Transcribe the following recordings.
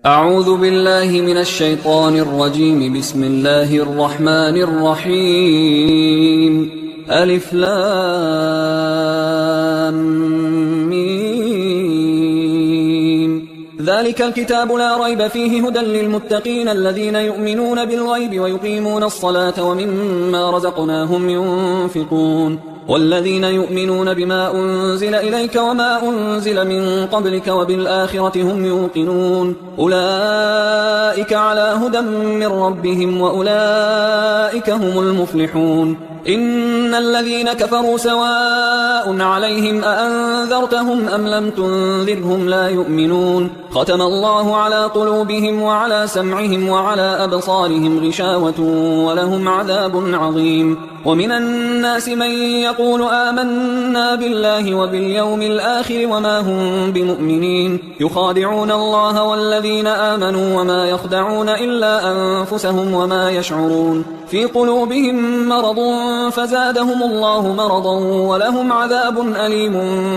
أعوذ بالله من الشيطان الرجيم. بسم الله الرحمن الرحيم. ألف لام ميم. ذلك الكتاب لا ريب فيه هدى للمتقين الذين يؤمنون بالغيب ويقيمون الصلاة ومما رزقناهم ينفقون والذين يؤمنون بما أنزل إليك وما أنزل من قبلك وبالآخرة هم يوقنون أولئك على هدى من ربهم وأولئك هم المفلحون. إن الذين كفروا سواء عليهم أأنذرتهم أم لم تنذرهم لا يؤمنون ختم الله على قلوبهم وعلى سمعهم وعلى أبصارهم غشاوة ولهم عذاب عظيم. ومن الناس من يقول آمنا بالله وباليوم الآخر وما هم بمؤمنين يخادعون الله والذين آمنوا وما يخدعون إلا أنفسهم وما يشعرون في قلوبهم مرض فزادهم الله مرضا ولهم عذاب أليم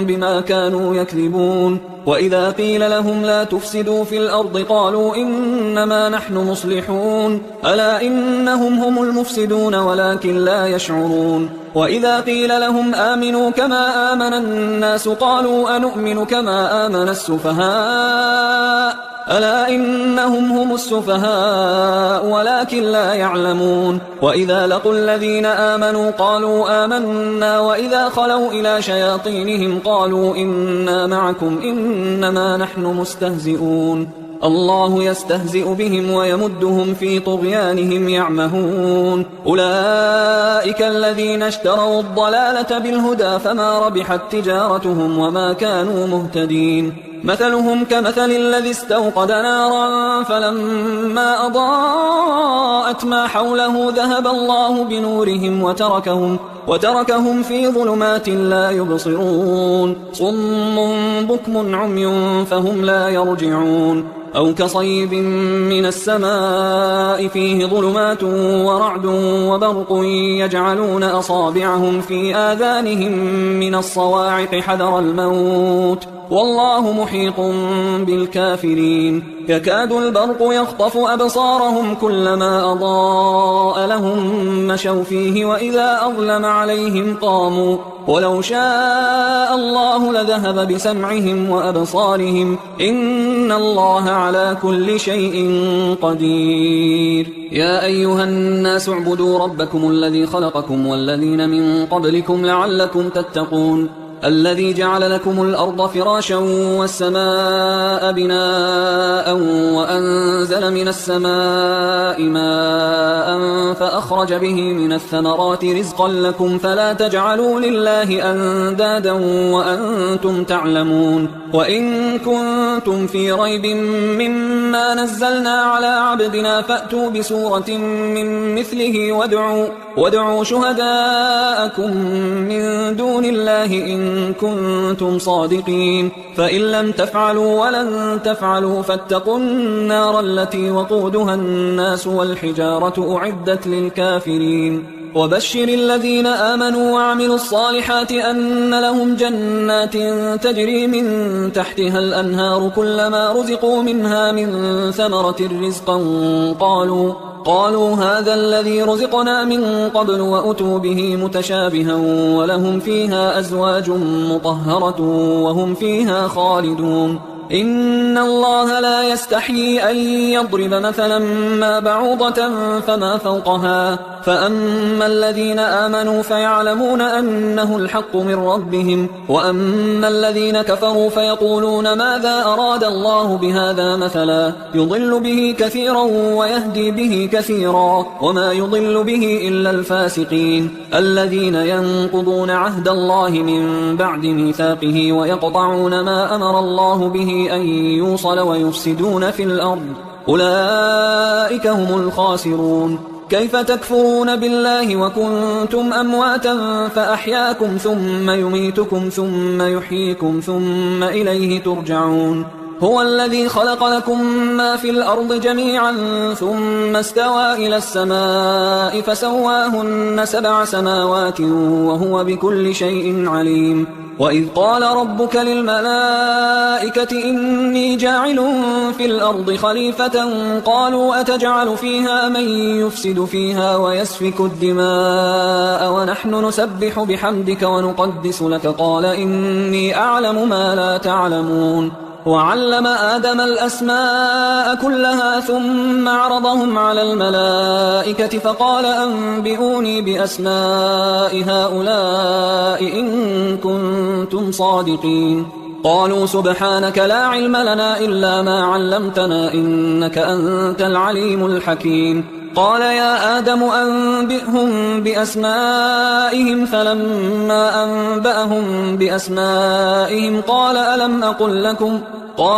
بما كانوا يكذبون. وإذا قيل لهم لا تفسدوا في الأرض قالوا إنما نحن مصلحون ألا إنهم هم المفسدون ولكن لا يشعرون. وإذا قيل لهم آمنوا كما آمن الناس قالوا أنؤمن كما آمن السفهاء ألا إنهم هم السفهاء ولكن لا يعلمون. وإذا لقوا الذين آمنوا قالوا آمنا وإذا خلوا إلى شياطينهم قالوا إنا معكم إنما نحن مستهزئون الله يستهزئ بهم ويمدهم في طغيانهم يعمهون. أولئك الذين اشتروا الضلالة بالهدى فما ربحت تجارتهم وما كانوا مهتدين. مثلهم كمثل الذي استوقد نارا فلما أضاءت ما حوله ذهب الله بنورهم وتركهم في ظلمات لا يبصرون صم بكم عمي فهم لا يرجعون. أو كصيب من السماء فيه ظلمات ورعد وبرق يجعلون أصابعهم في آذانهم من الصواعق حذر الموت والله محيط بالكافرين. يكاد البرق يخطف أبصارهم كلما أضاء لهم مشوا فيه وإذا أظلم عليهم قاموا ولو شاء الله لذهب بسمعهم وأبصارهم إن الله على كل شيء قدير. يا أيها الناس اعبدوا ربكم الذي خلقكم والذين من قبلكم لعلكم تتقون الذي جعل لكم الأرض فراشا والسماء بناء وأنزل من السماء ماء فأخرج به من الثمرات رزقا لكم فلا تجعلوا لله أندادا وأنتم تعلمون. وإن كنتم في ريب مما نزلنا على عبدنا فأتوا بسورة من مثله وادعوا شهداءكم من دون الله إن كنتم صادقين فإن لم تفعلوا ولن تفعلوا فاتقوا النار التي وقودها الناس والحجارة أعدت للكافرين. وبشر الذين آمنوا وعملوا الصالحات أن لهم جنات تجري من تحتها الأنهار كلما رزقوا منها من ثمرة رزقا قالوا هذا الذي رزقنا من قبل وأتوا به متشابها ولهم فيها أزواج مطهرة وهم فيها خالدون. إن الله لا يستحيي أن يضرب مثلا ما بعوضة فما فوقها فأما الذين آمنوا فيعلمون أنه الحق من ربهم وأما الذين كفروا فيقولون ماذا أراد الله بهذا مثلا يضل به كثيرا ويهدي به كثيرا وما يضل به إلا الفاسقين الذين ينقضون عهد الله من بعد ميثاقه ويقطعون ما أمر الله به أن يوصل ويفسدون في الأرض أولئك هم الخاسرون. كيف تكفرون بالله وكنتم أمواتا فأحياكم ثم يميتكم ثم يحييكم ثم إليه ترجعون. هو الذي خلق لكم ما في الأرض جميعا ثم استوى إلى السماء فسواهن 7 سماوات وهو بكل شيء عليم. وإذ قال ربك للملائكة إني جاعل في الأرض خليفة قالوا أتجعل فيها من يفسد فيها ويسفك الدماء ونحن نسبح بحمدك ونقدس لك قال إني أعلم ما لا تعلمون. وعلم آدم الأسماء كلها ثم عرضهم على الملائكة فقال أنبئوني بأسماء هؤلاء إن كنتم صادقين. قالوا سبحانك لا علم لنا إلا ما علمتنا إنك أنت العليم الحكيم. قال يا آدم أنبئهم بأسمائهم فلما أنبأهم بأسمائهم قال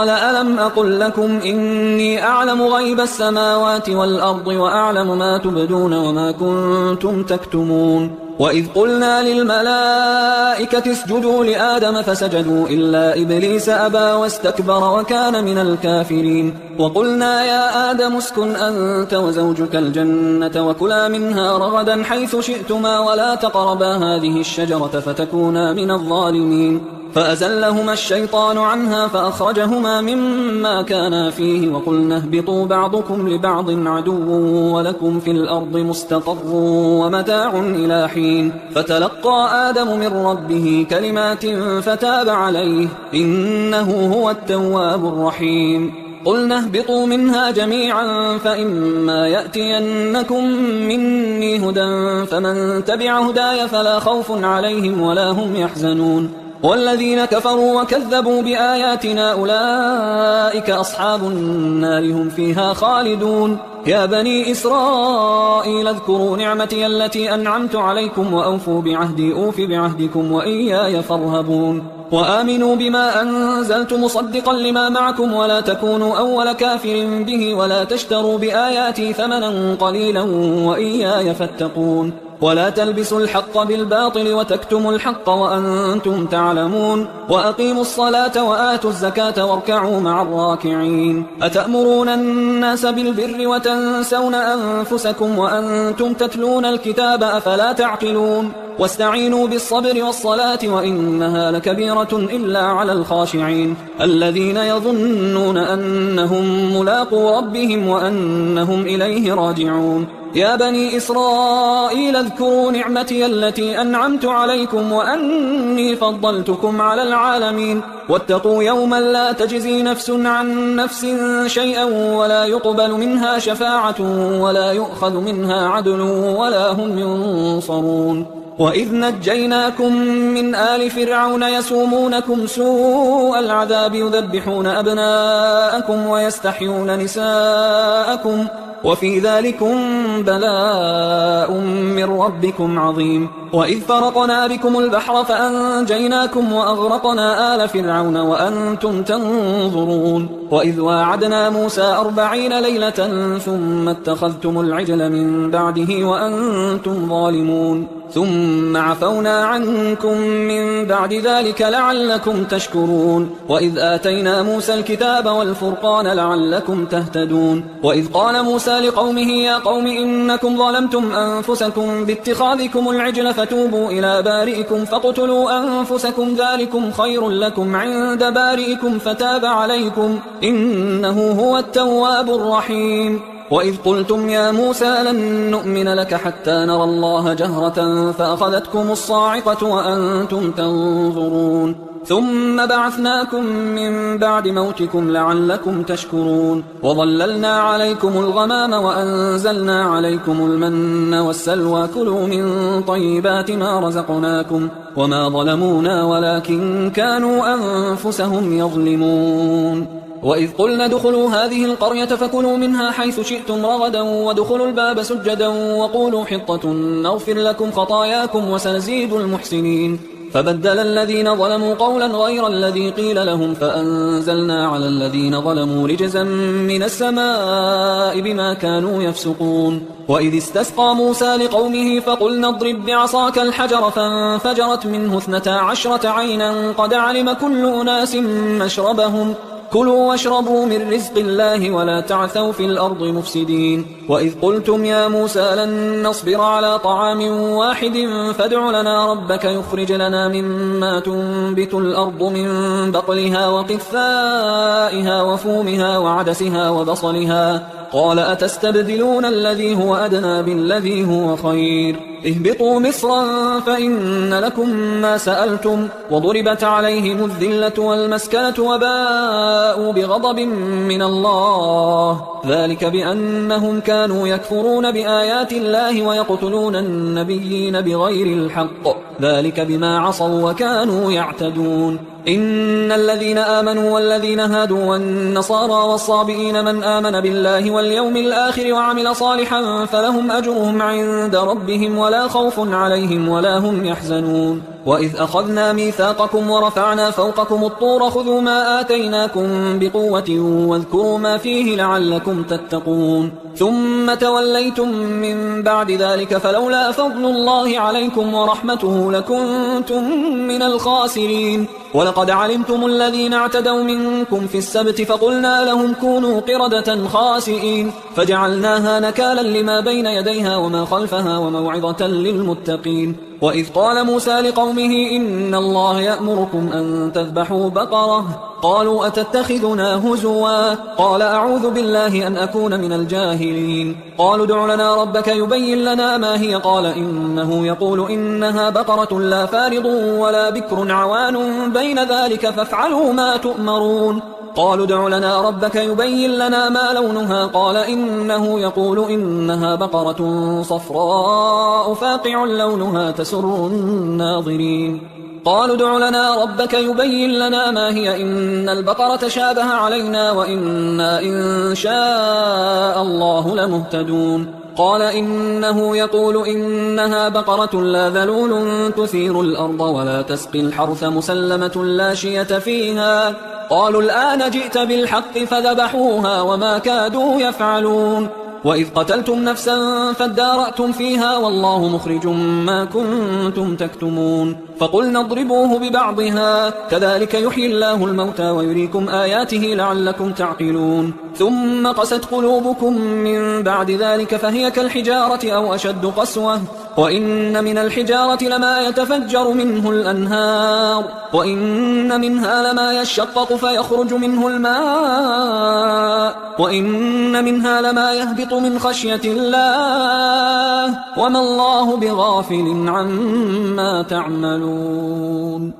ألم أقل لكم إني أعلم غيب السماوات والأرض وأعلم ما تبدون وما كنتم تكتمون. وإذ قلنا للملائكة اسجدوا لآدم فسجدوا إلا إبليس أبى واستكبر وكان من الكافرين. وقلنا يا آدم اسكن أنت وزوجك الجنة وكلا منها رغدا حيث شئتما ولا تقربا هذه الشجرة فتكونا من الظالمين. فأزلهما الشيطان عنها فأخرجهما مما كانا فيه وقلنا اهبطوا بعضكم لبعض عدو ولكم في الأرض مستقر ومتاع إلى حين. فتلقى آدم من ربه كلمات فتاب عليه إنه هو التواب الرحيم. قلنا اهبطوا منها جميعا فإما يأتينكم مني هدى فمن تبع هداي فلا خوف عليهم ولا هم يحزنون. والذين كفروا وكذبوا بآياتنا أولئك أصحاب النار هم فيها خالدون. يا بني إسرائيل اذكروا نعمتي التي أنعمت عليكم وأوفوا بعهدي أوف بعهدكم وإياي فارهبون. وآمنوا بما أنزلت مصدقا لما معكم ولا تكونوا أول كافر به ولا تشتروا بآياتي ثمنا قليلا وإياي فاتقون. ولا تلبسوا الحق بالباطل وتكتموا الحق وأنتم تعلمون. وأقيموا الصلاة وآتوا الزكاة واركعوا مع الراكعين. أتأمرون الناس بالبر وتنسون أنفسكم وأنتم تتلون الكتاب أفلا تعقلون. واستعينوا بالصبر والصلاة وإنها لكبيرة إلا على الخاشعين الذين يظنون أنهم ملاقو ربهم وأنهم إليه راجعون. يا بني إسرائيل اذكروا نعمتي التي أنعمت عليكم وأني فضلتكم على العالمين. واتقوا يوما لا تجزي نفس عن نفس شيئا ولا يقبل منها شفاعة ولا يؤخذ منها عدل ولا هم ينصرون. وإذ نجيناكم من آل فرعون يسومونكم سوء العذاب يذبحون أبناءكم ويستحيون نساءكم وفي ذلكم بلاء من ربكم عظيم. وإذ فرقنا بكم البحر فأنجيناكم وأغرقنا آل فرعون وأنتم تنظرون. وإذ واعدنا موسى 40 ليلة ثم اتخذتم العجل من بعده وأنتم ظالمون ثم عفونا عنكم من بعد ذلك لعلكم تشكرون. وإذ آتينا موسى الكتاب والفرقان لعلكم تهتدون. وإذ قال موسى لقومه يا قوم إنكم ظلمتم أنفسكم باتخاذكم العجل فتوبوا إلى بارئكم فاقتلوا أنفسكم ذلكم خير لكم عند بارئكم فتاب عليكم إنه هو التواب الرحيم. وإذ قلتم يا موسى لن نؤمن لك حتى نرى الله جهرة فأخذتكم الصاعقة وأنتم تنظرون ثم بعثناكم من بعد موتكم لعلكم تشكرون. وظللنا عليكم الغمام وأنزلنا عليكم المن والسلوى كلوا من طيبات ما رزقناكم وما ظلمونا ولكن كانوا أنفسهم يظلمون. وإذ قلنا ادخلوا هذه القرية فكلوا منها حيث شئتم رغدا وادخلوا الباب سجدا وقولوا حطة نغفر لكم خطاياكم وسنزيد المحسنين. فبدل الذين ظلموا قولا غير الذي قيل لهم فأنزلنا على الذين ظلموا رجزا من السماء بما كانوا يفسقون. وإذ استسقى موسى لقومه فقلنا اضرب بعصاك الحجر فانفجرت منه 12 عينا قد علم كل أناس مشربهم كلوا واشربوا من رزق الله ولا تعثوا في الأرض مفسدين وإذ قلتم يا موسى لن نصبر على طعام واحد فادع لنا ربك يخرج لنا مما تنبت الأرض من بقلها وقثائها وفومها وعدسها وبصلها قال أتستبدلون الذي هو أدنى بالذي هو خير اهبطوا مصرا فإن لكم ما سألتم وضربت عليهم الذلة والمسكنة وباءوا بغضب من الله ذلك بأنهم كانوا يكفرون بآيات الله ويقتلون النبيين بغير الحق ذلك بما عصوا وكانوا يعتدون إن الذين آمنوا والذين هادوا والنصارى والصابئين من آمن بالله واليوم الآخر وعمل صالحا فلهم أجرهم عند ربهم ولا خوف عليهم ولا هم يحزنون وإذ أخذنا ميثاقكم ورفعنا فوقكم الطور خذوا ما آتيناكم بقوة واذكروا ما فيه لعلكم تتقون ثم توليتم من بعد ذلك فلولا فضل الله عليكم ورحمته لكنتم من الخاسرين ولقد علمتم الذين اعتدوا منكم في السبت فقلنا لهم كونوا قردة خاسئين فجعلناها نكالا لما بين يديها وما خلفها وموعظة للمتقين وإذ قال موسى لقومه إن الله يأمركم أن تذبحوا بقرة قالوا أتتخذنا هزوا قال أعوذ بالله أن أكون من الجاهلين قالوا ادع لنا ربك يبين لنا ما هي قال إنه يقول إنها بقرة لا فارض ولا بكر عوان بين ذلك فافعلوا ما تؤمرون قالوا ادع لنا ربك يبين لنا ما لونها قال إنه يقول إنها بقرة صفراء فاقع لونها تسر الناظرين قالوا ادع لنا ربك يبين لنا ما هي إن البقرة شابه علينا وإنا إن شاء الله لمهتدون قال إنه يقول إنها بقرة لا ذلول تثير الأرض ولا تسقي الحرث مسلمة لا شية فيها قالوا الآن جئت بالحق فذبحوها وما كادوا يفعلون وإذ قتلتم نفسا فادارأتم فيها والله مخرج ما كنتم تكتمون فقلنا اضربوه ببعضها كذلك يحيي الله الموتى ويريكم آياته لعلكم تعقلون ثم قست قلوبكم من بعد ذلك فهي كالحجارة أو أشد قسوة وإن من الحجارة لما يتفجر منه الأنهار وإن منها لما يشقق فيخرج منه الماء وإن منها لما يهبط من خشية الله وما الله بغافل عما تعملون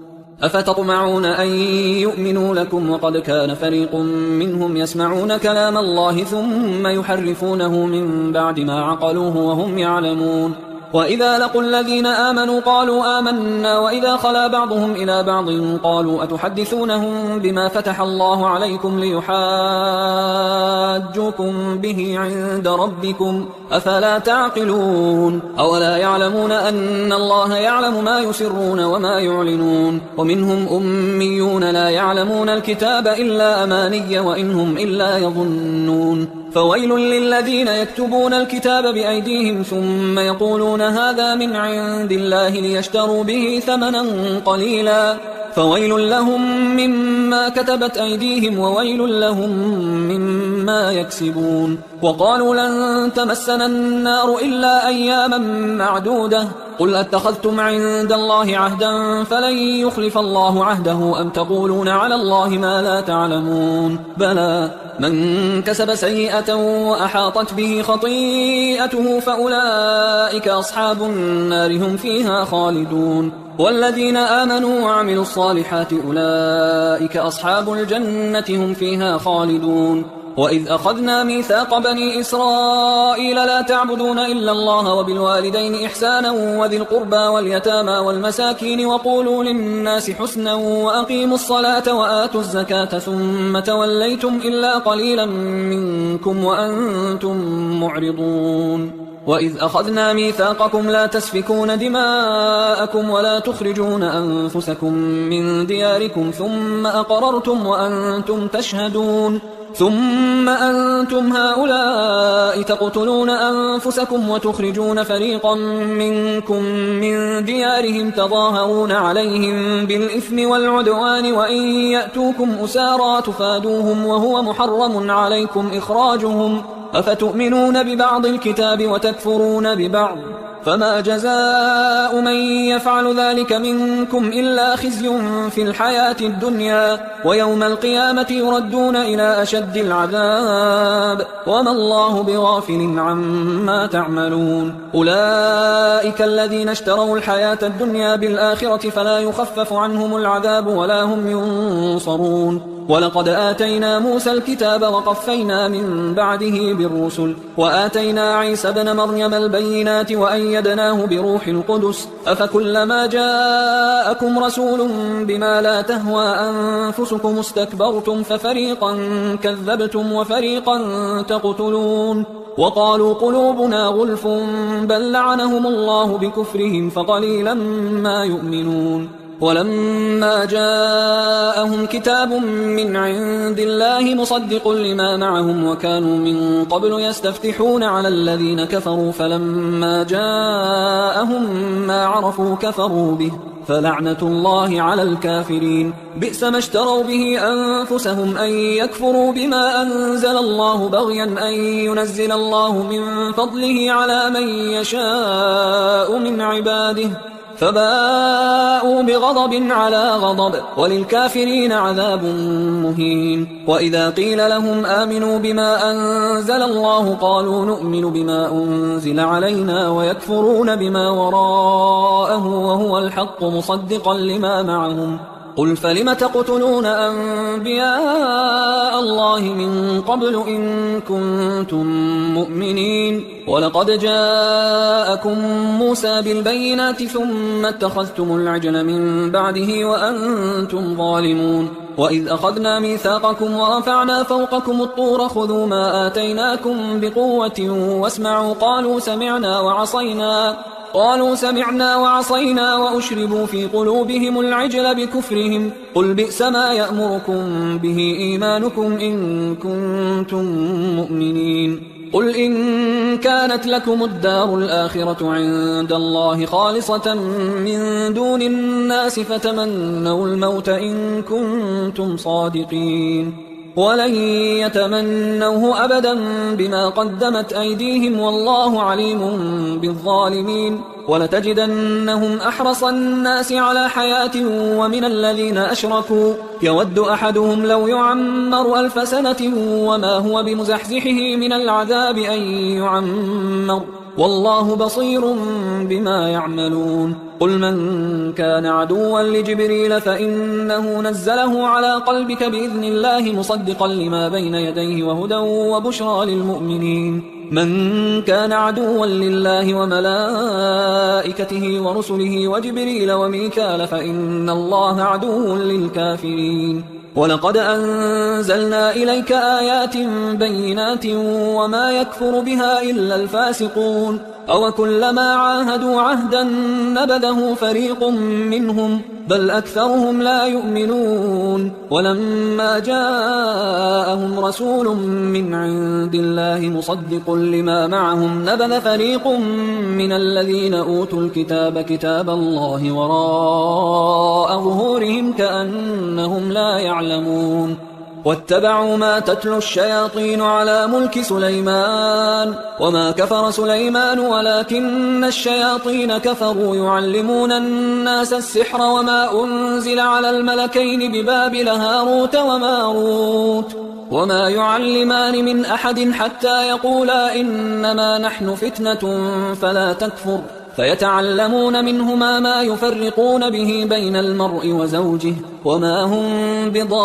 أفتطمعون أن يؤمنوا لكم وقد كان فريق منهم يسمعون كلام الله ثم يحرفونه من بعد ما عقلوه وهم يعلمون وإذا لقوا الذين آمنوا قالوا آمنا وإذا خلا بعضهم إلى بعض قالوا أتحدثونهم بما فتح الله عليكم ليحاجوكم به عند ربكم أفلا تعقلون أولا يعلمون أن الله يعلم ما يسرون وما يعلنون ومنهم أميون لا يعلمون الكتاب إلا أماني وإنهم إلا يظنون فويل للذين يكتبون الكتاب بأيديهم ثم يقولون هذا من عند الله ليشتروا به ثمنا قليلا فويل لهم مما كتبت أيديهم وويل لهم مما يكسبون وقالوا لن تمسنا النار إلا أياما معدودة قل أتخذتم عند الله عهدا فلن يخلف الله عهده أم تقولون على الله ما لا تعلمون بلى من كسب سيئة وأحاطت به خطيئته فأولئك أصحاب النار هم فيها خالدون والذين آمنوا وعملوا الصالحات أولئك أصحاب الجنة هم فيها خالدون وإذ أخذنا ميثاق بني إسرائيل لا تعبدون إلا الله وبالوالدين إحسانا وذي القربى واليتامى والمساكين وقولوا للناس حسنا وأقيموا الصلاة وآتوا الزكاة ثم توليتم إلا قليلا منكم وأنتم معرضون وإذ أخذنا ميثاقكم لا تسفكون دماءكم ولا تخرجون أنفسكم من دياركم ثم أقررتم وأنتم تشهدون ثم أنتم هؤلاء تقتلون أنفسكم وتخرجون فريقا منكم من ديارهم تظاهرون عليهم بالإثم والعدوان وإن يأتوكم أسارى تفادوهم وهو محرم عليكم إخراجهم أفتؤمنون ببعض الكتاب وتكفرون ببعض فما جزاء من يفعل ذلك منكم إلا خزي في الحياة الدنيا ويوم القيامة يردون إلى أشد العذاب وما الله بغافل عما تعملون أولئك الذين اشتروا الحياة الدنيا بالآخرة فلا يخفف عنهم العذاب ولا هم ينصرون ولقد آتينا موسى الكتاب وقفينا من بعده بالرسل وآتينا عيسى بن مريم البينات وأيدناه بروح القدس أفكلما جاءكم رسول بما لا تهوى أنفسكم استكبرتم ففريقا كذبتم وفريقا تقتلون وقالوا قلوبنا غلف بل لعنهم الله بكفرهم فقليلا ما يؤمنون ولما جاءهم كتاب من عند الله مصدق لما معهم وكانوا من قبل يستفتحون على الذين كفروا فلما جاءهم ما عرفوا كفروا به فلعنة الله على الكافرين بئس ما اشتروا به أنفسهم أن يكفروا بما أنزل الله بغيا أن ينزل الله من فضله على من يشاء من عباده فباءوا بغضب على غضب وللكافرين عذاب مهين وإذا قيل لهم آمنوا بما أنزل الله قالوا نؤمن بما أنزل علينا ويكفرون بما وراءه وهو الحق مصدقا لما معهم قل فلم تقتلون أنبياء الله من قبل إن كنتم مؤمنين ولقد جاءكم موسى بالبينات ثم اتخذتم العجل من بعده وأنتم ظالمون وإذ أخذنا ميثاقكم ورفعنا فوقكم الطور خذوا ما آتيناكم بقوة واسمعوا قالوا سمعنا وعصينا وأشربوا في قلوبهم العجل بكفرهم قل بئس ما يأمركم به إيمانكم إن كنتم مؤمنين قل إن كانت لكم الدار الآخرة عند الله خالصة من دون الناس فتمنوا الموت إن كنتم صادقين ولن يتمنوه أبدا بما قدمت أيديهم والله عليم بالظالمين ولتجدنهم أحرص الناس على حياة ومن الذين أشركوا يود أحدهم لو يعمر 1000 سنة وما هو بمزحزحه من العذاب أن يعمر والله بصير بما يعملون قل من كان عدوا لجبريل فإنه نزله على قلبك بإذن الله مصدقا لما بين يديه وهدى وبشرى للمؤمنين من كان عدوا لله وملائكته ورسله وجبريل وميكال فإن الله عدو للكافرين ولقد أنزلنا إليك آيات بينات وما يكفر بها إلا الفاسقون أو كلما عاهدوا عهدا نبذه فريق منهم بل أكثرهم لا يؤمنون ولما جاءهم رسول من عند الله مصدق لما معهم نبذ فريق من الذين أوتوا الكتاب كتاب الله وراء ظهورهم كأنهم لا يعلمون واتبعوا ما تتلو الشياطين على ملك سليمان وما كفر سليمان ولكن الشياطين كفروا يعلمون الناس السحر وما أنزل على الملكين ببابل هاروت وماروت وما يعلمان من أحد حتى يقولا إنما نحن فتنة فلا تكفر فيتعلمون منهما ما يفرقون به بين المرء وزوجه وما هم بضارين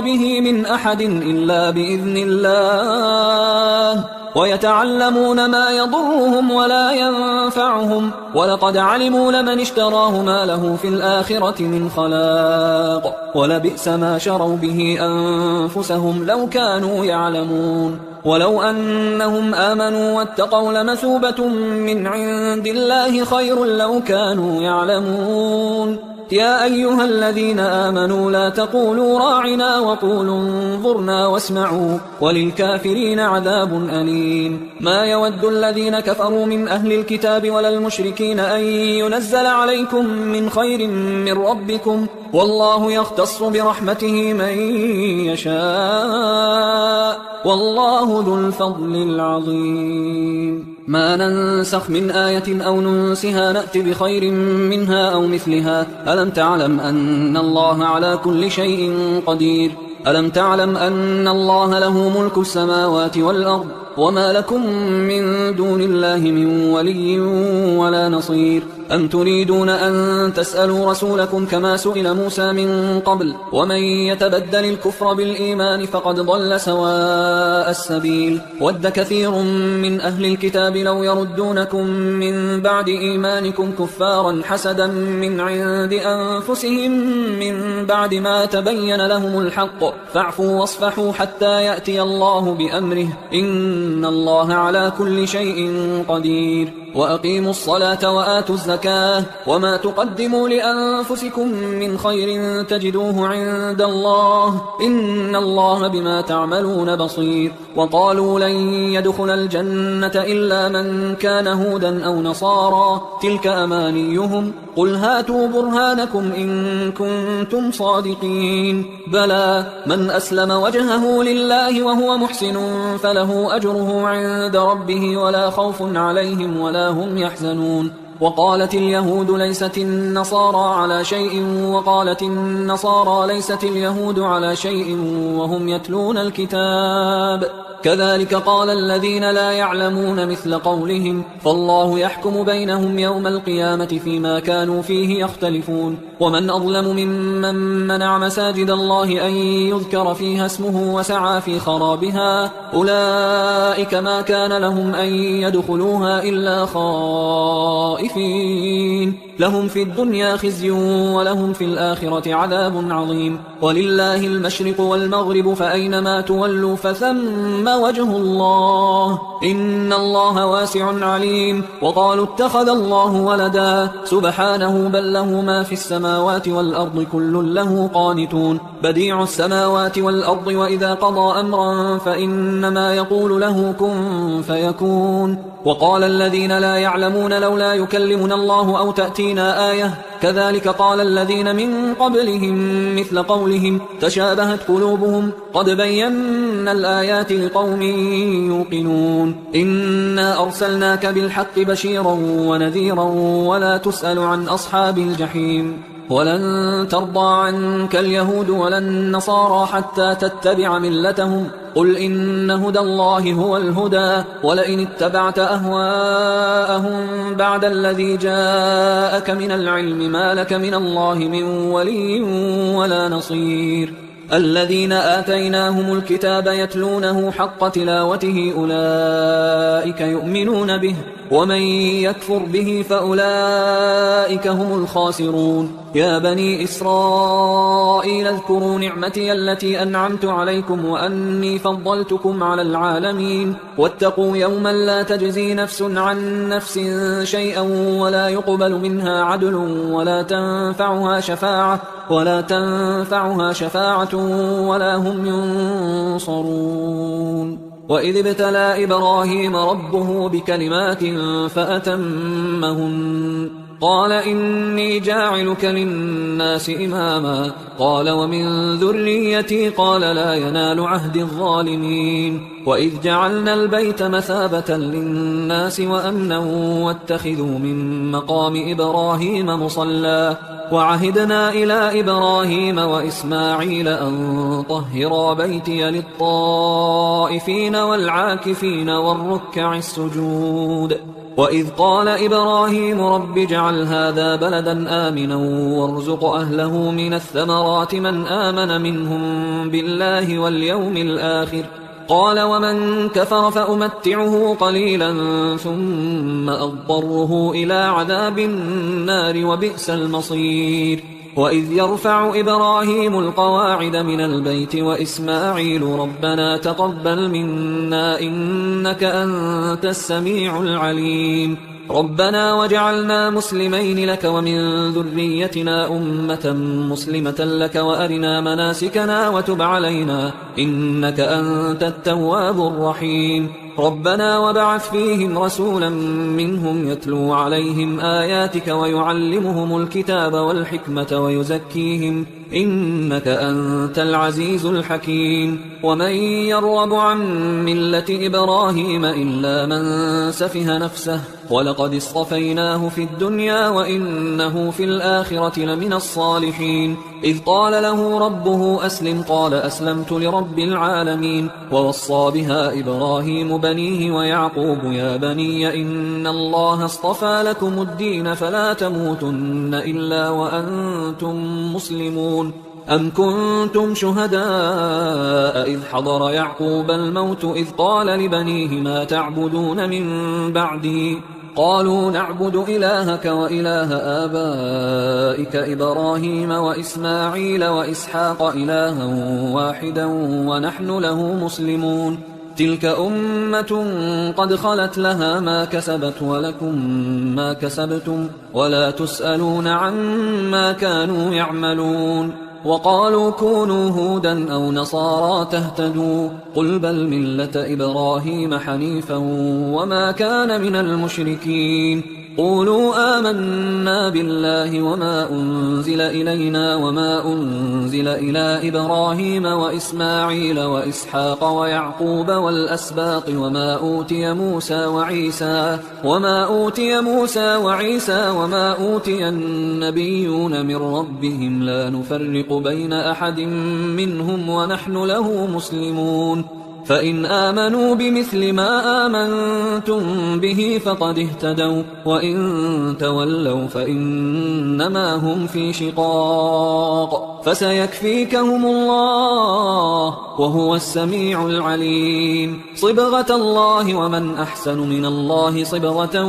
به من أحد إلا بإذن الله ويتعلمون ما يضرهم ولا ينفعهم ولقد علموا لمن اشتراه ما له في الآخرة من خلاق ولبئس ما شروا به أنفسهم لو كانوا يعلمون ولو أنهم آمنوا واتقوا لمثوبة من عند الله خير لو كانوا يعلمون يا أيها الذين آمنوا لا تقولوا راعنا وقولوا انظرنا واسمعوا وللكافرين عذاب أليم ما يود الذين كفروا من أهل الكتاب ولا المشركين أن ينزل عليكم من خير من ربكم والله يختص برحمته من يشاء والله ذو الفضل العظيم ما ننسخ من آية أو ننسها نأت بخير منها أو مثلها ألم تعلم أن الله على كل شيء قدير ألم تعلم أن الله له ملك السماوات والأرض وما لكم من دون الله من ولي ولا نصير أم تريدون أن تسألوا رسولكم كما سئل موسى من قبل ومن يتبدل الكفر بالإيمان فقد ضل سواء السبيل ود كثير من أهل الكتاب لو يردونكم من بعد إيمانكم كفارا حسدا من عند أنفسهم من بعد ما تبين لهم الحق فاعفوا واصفحوا حتى يأتي الله بأمره إن الله على كل شيء قدير وأقيموا الصلاة وآتوا الزكاة وما تقدموا لأنفسكم من خير تجدوه عند الله إن الله بما تعملون بصير وقالوا لن يدخل الجنة إلا من كان هودا أو نصارى تلك أمانيهم قل هاتوا برهانكم إن كنتم صادقين بلى من أسلم وجهه لله وهو محسن فله أجره عند ربه ولا خوف عليهم ولا هم يحزنون وقالت اليهود ليست النصارى على شيء وقالت النصارى ليست اليهود على شيء وهم يتلون الكتاب كذلك قال الذين لا يعلمون مثل قولهم فالله يحكم بينهم يوم القيامة فيما كانوا فيه يختلفون ومن أظلم ممن منع مساجد الله أن يذكر فيها اسمه وسعى في خرابها أولئك ما كان لهم أن يدخلوها إلا خائفين لهم في الدنيا خزي ولهم في الآخرة عذاب عظيم ولله المشرق والمغرب فأينما تولوا فثم وجه الله إن الله واسع عليم وقالوا اتخذ الله ولدا سبحانه بل له ما في السماوات والأرض كل له قانتون بديع السماوات والأرض وإذا قضى أمرا فإنما يقول له كن فيكون وقال الذين لا يعلمون لولا يكلمنا الله أو تأتينا آية كذلك قال الذين من قبلهم مثل قولهم تشابهت قلوبهم قد بينا الآيات لقوم يوقنون إنا أرسلناك بالحق بشيرا ونذيرا ولا تسأل عن أصحاب الجحيم ولن ترضى عنك اليهود ولا النصارى حتى تتبع ملتهم قل إن هدى الله هو الهدى ولئن اتبعت أهواءهم بعد الذي جاءك من العلم ما لك من الله من ولي ولا نصير الذين آتيناهم الكتاب يتلونه حق تلاوته أولئك يؤمنون به ومن يكفر به فأولئك هم الخاسرون يا بني إسرائيل اذكروا نعمتي التي أنعمت عليكم وأني فضلتكم على العالمين واتقوا يوما لا تجزي نفس عن نفس شيئا ولا يقبل منها عدل ولا تنفعها شفاعة ولا هم ينصرون وإذ ابتلى إبراهيم ربه بكلمات فأتمهن قال إني جاعلك للناس إماما قال ومن ذريتي قال لا ينال عهد الظالمين وإذ جعلنا البيت مثابة للناس وأمنا واتخذوا من مقام إبراهيم مصلى وعهدنا إلى إبراهيم وإسماعيل أن طهرا بيتي للطائفين والعاكفين والركع السجود وإذ قال إبراهيم رب اجعل هذا بلدا آمنا وارزق أهله من الثمرات من آمن منهم بالله واليوم الآخر قال ومن كفر فأمتعه قليلا ثم أضطره إلى عذاب النار وبئس المصير وإذ يرفع إبراهيم القواعد من البيت وإسماعيل ربنا تقبل منا إنك أنت السميع العليم ربنا وجعلنا مسلمين لك ومن ذريتنا أمة مسلمة لك وأرنا مناسكنا وتب علينا إنك أنت التواب الرحيم ربنا وبعث فيهم رسولا منهم يتلو عليهم آياتك ويعلمهم الكتاب والحكمة ويزكيهم إنك أنت العزيز الحكيم ومن يرغب عن ملة إبراهيم إلا من سفه نفسه ولقد اصطفيناه في الدنيا وإنه في الآخرة لمن الصالحين إذ قال له ربه أسلم قال أسلمت لرب العالمين ووصى بها إبراهيم بنيه ويعقوب يا بني إن الله اصطفى لكم الدين فلا تموتن إلا وأنتم مسلمون أم كنتم شهداء إذ حضر يعقوب الموت إذ قال لبنيه ما تعبدون من بعدي قالوا نعبد إلهك وإله آبائك إبراهيم وإسماعيل وإسحاق إلها واحدا ونحن له مسلمون تلك أمة قد خلت لها ما كسبت ولكم ما كسبتم ولا تسألون عما كانوا يعملون وقالوا كونوا هودا أو نصارى تهتدوا قل بل ملة إبراهيم حنيفا وما كان من المشركين قولوا آمنا بالله وما أنزل إلينا وما أنزل إلى إبراهيم وإسماعيل وإسحاق ويعقوب والأسباط وما أوتي موسى وعيسى وما أوتي النبيون من ربهم لا نفرق بين أحد منهم ونحن له مسلمون فإن آمنوا بمثل ما آمنتم به فقد اهتدوا وإن تولوا فإنما هم في شقاق فسيكفيكهم الله وهو السميع العليم صبغة الله ومن أحسن من الله صبغة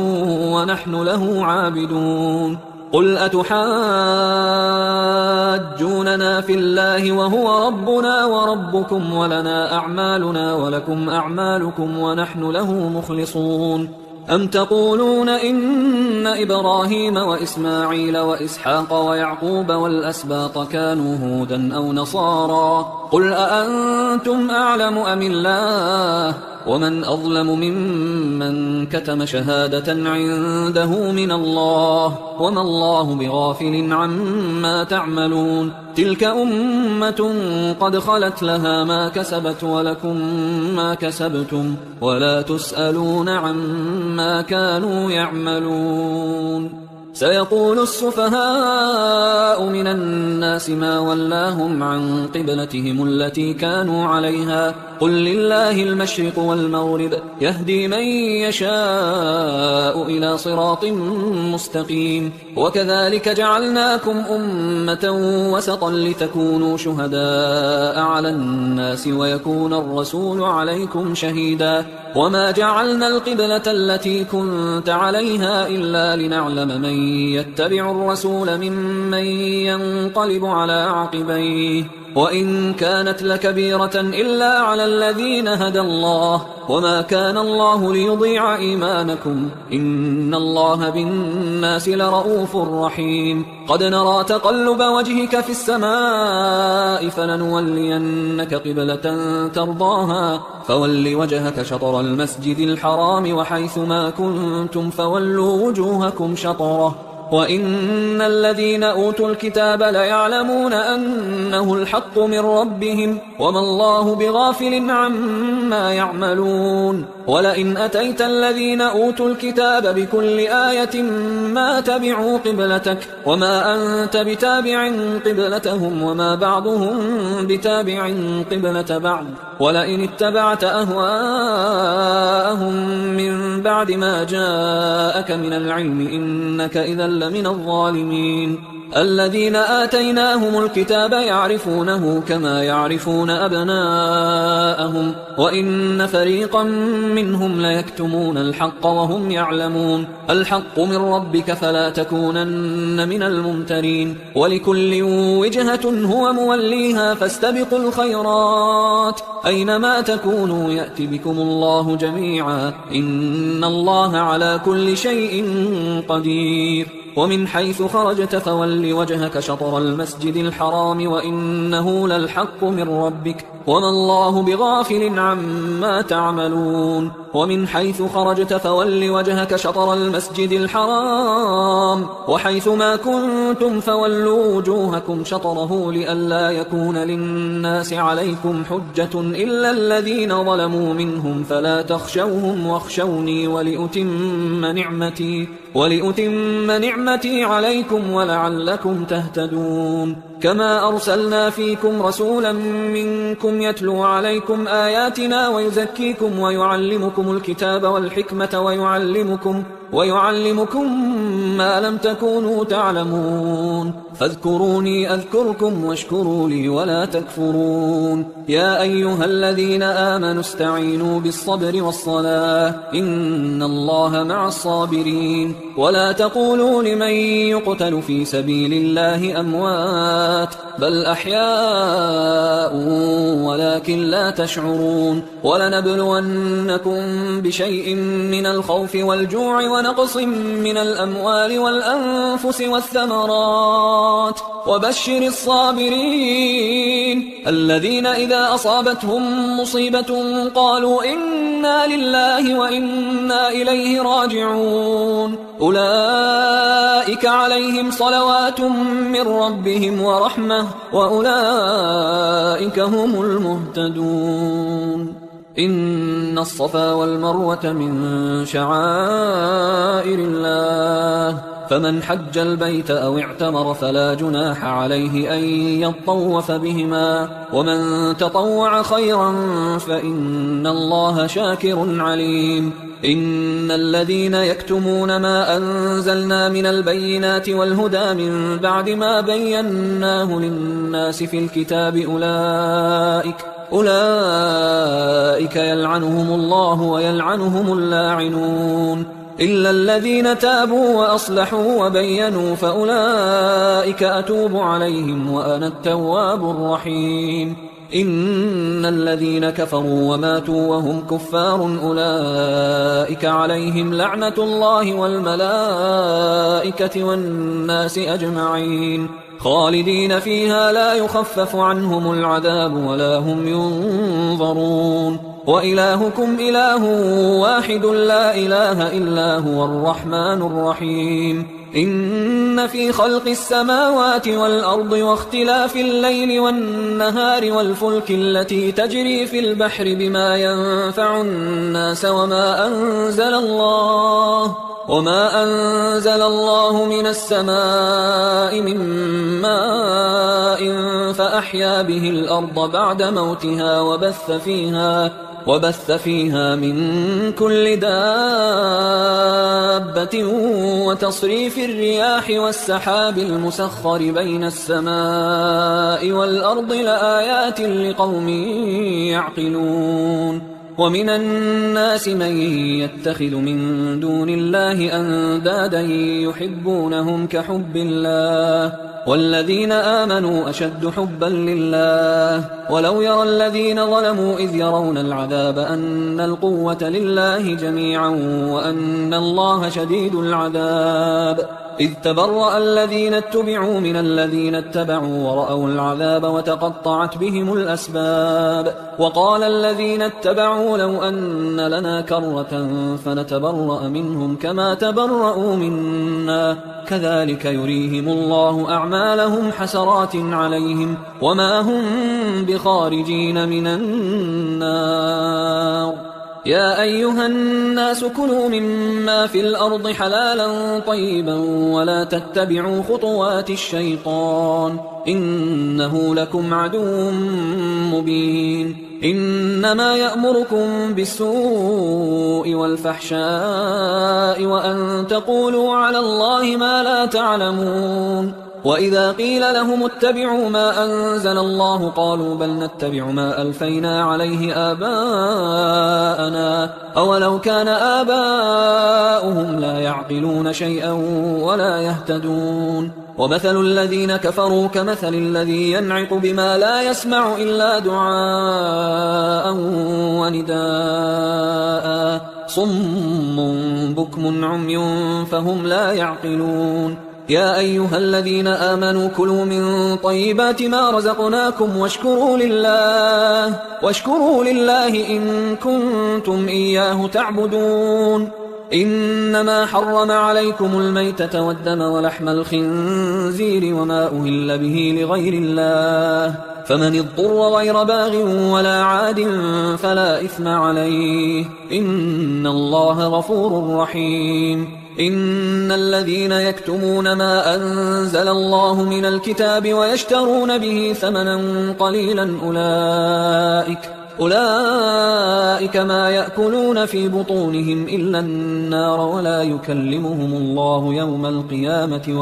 ونحن له عابدون قل أتحاجوننا في الله وهو ربنا وربكم ولنا أعمالنا ولكم أعمالكم ونحن له مخلصون أم تقولون إن إبراهيم وإسماعيل وإسحاق ويعقوب والأسباط كانوا هودا أو نصارى قل أأنتم أعلم أم الله ومن أظلم ممن كتم شهادة عنده من الله وما الله بغافل عما تعملون تلك أمة قد خلت لها ما كسبت ولكم ما كسبتم ولا تسألون عما كانوا يعملون سيقول السفهاء من الناس ما ولاهم عن قبلتهم التي كانوا عليها قل لله المشرق والمغرب يهدي من يشاء إلى صراط مستقيم وكذلك جعلناكم أمة وسطا لتكونوا شهداء على الناس ويكون الرسول عليكم شهيدا وما جعلنا القبلة التي كنت عليها إلا لنعلم من يتبع الرسول ممن ينقلب على عقبيه وإن كانت لكبيرة إلا على الذين هدى الله وما كان الله ليضيع إيمانكم إن الله بالناس لرؤوف رحيم قد نرى تقلب وجهك في السماء فلنولينك قبلة ترضاها فول وجهك شطر المسجد الحرام وحيث ما كنتم فولوا وجوهكم شطره وإن الذين أوتوا الكتاب ليعلمون أنه الحق من ربهم وما الله بغافل عما يعملون ولئن أتيت الذين أوتوا الكتاب بكل آية ما تبعوا قبلتك وما أنت بتابع قبلتهم وما بعضهم بتابع قبلة بعض ولئن اتبعت أهواءهم من بعد ما جاءك من العلم إنك إذا لمن الظالمين الذين آتيناهم الكتاب يعرفونه كما يعرفون أبناءهم لهم وإن فريقا منهم ليكتمون الحق وهم يعلمون الحق من ربك فلا تكونن من الممترين ولكل وجهة هو موليها فاستبقوا الخيرات أينما تكونوا يأتي بكم الله جميعا إن الله على كل شيء قدير ومن حيث خرجت فول وجهك شطر المسجد الحرام وإنه للحق من ربك وما الله بغافل عما تعملون ومن حيث خرجت فول وجهك شطر المسجد الحرام وحيث ما كنتم فولوا وجوهكم شطره لئلا يكون للناس عليكم حجة إلا الذين ظلموا منهم فلا تخشوهم واخشوني ولأتم نعمتي عليكم ولعلكم تهتدون كما أرسلنا فيكم رسولا منكم يتلو عليكم آياتنا ويزكيكم ويعلمكم الكتاب والحكمة ويعلمكم ما لم تكونوا تعلمون فاذكروني أذكركم واشكروا لي ولا تكفرون يا أيها الذين آمنوا استعينوا بالصبر والصلاة إن الله مع الصابرين ولا تقولوا لمن يقتل في سبيل الله أموات بل أحياء ولكن لا تشعرون ولنبلونكم بشيء من الخوف والجوع ونقص من الأموال والأنفس والثمرات وبشر الصابرين الذين إذا أصابتهم مصيبة قالوا إنا لله وإنا إليه راجعون أولئك عليهم صلوات من ربهم ورحمة وأولئك هم المهتدون إن الصفا والمروة من شعائر الله فمن حج البيت أو اعتمر فلا جناح عليه أن يطوف بهما ومن تطوع خيرا فإن الله شاكر عليم إن الذين يكتمون ما أنزلنا من البينات والهدى من بعد ما بيناه للناس في الكتاب أولئك يلعنهم الله ويلعنهم اللاعنون إلا الذين تابوا وأصلحوا وبينوا فأولئك أتوب عليهم وأنا التواب الرحيم إن الذين كفروا وماتوا وهم كفار أولئك عليهم لعنة الله والملائكة والناس أجمعين خالدين فيها لا يخفف عنهم العذاب ولا هم ينظرون وإلهكم إله واحد لا إله إلا هو الرحمن الرحيم إن في خلق السماوات والأرض واختلاف الليل والنهار والفلك التي تجري في البحر بما ينفع الناس وما أنزل الله من السماء من ماء فأحيا به الأرض بعد موتها وبث فيها من كل دابة وتصريف الرياح والسحاب المسخر بين السماء والأرض لآيات لقوم يعقلون ومن الناس من يتخذ من دون الله أندادا يحبونهم كحب الله والذين آمنوا أشد حبا لله ولو يرى الذين ظلموا إذ يرون العذاب أن القوة لله جميعا وأن الله شديد العذاب إذ تبرأ الذين اتبعوا من الذين اتبعوا ورأوا العذاب وتقطعت بهم الأسباب وقال الذين اتبعوا لو أن لنا كرة فنتبرأ منهم كما تبرأوا منا كذلك يريهم الله أعمالهم حسرات عليهم وما هم بخارجين من النار يا أيها الناس كلوا مما في الأرض حلالا طيبا ولا تتبعوا خطوات الشيطان إنه لكم عدو مبين إنما يأمركم بالسوء والفحشاء وأن تقولوا على الله ما لا تعلمون وإذا قيل لهم اتبعوا ما أنزل الله قالوا بل نتبع ما ألفينا عليه آباءنا أولو كان آباؤهم لا يعقلون شيئا ولا يهتدون ومثل الذين كفروا كمثل الذي ينعق بما لا يسمع إلا دعاء ونداء صم بكم عمي فهم لا يعقلون يا أيها الذين آمنوا كلوا من طيبات ما رزقناكم واشكروا لله إن كنتم إياه تعبدون إنما حرم عليكم الميتة والدم ولحم الخنزير وما أهل به لغير الله فمن اضطر غير باغ ولا عاد فلا إثم عليه إن الله غفور رحيم إن الذين يكتمون ما أنزل الله من الكتاب ويشترون به ثمنا قليلا أولئك ما يأكلون في بطونهم إلا النار ولا يكلمهم الله يوم القيامة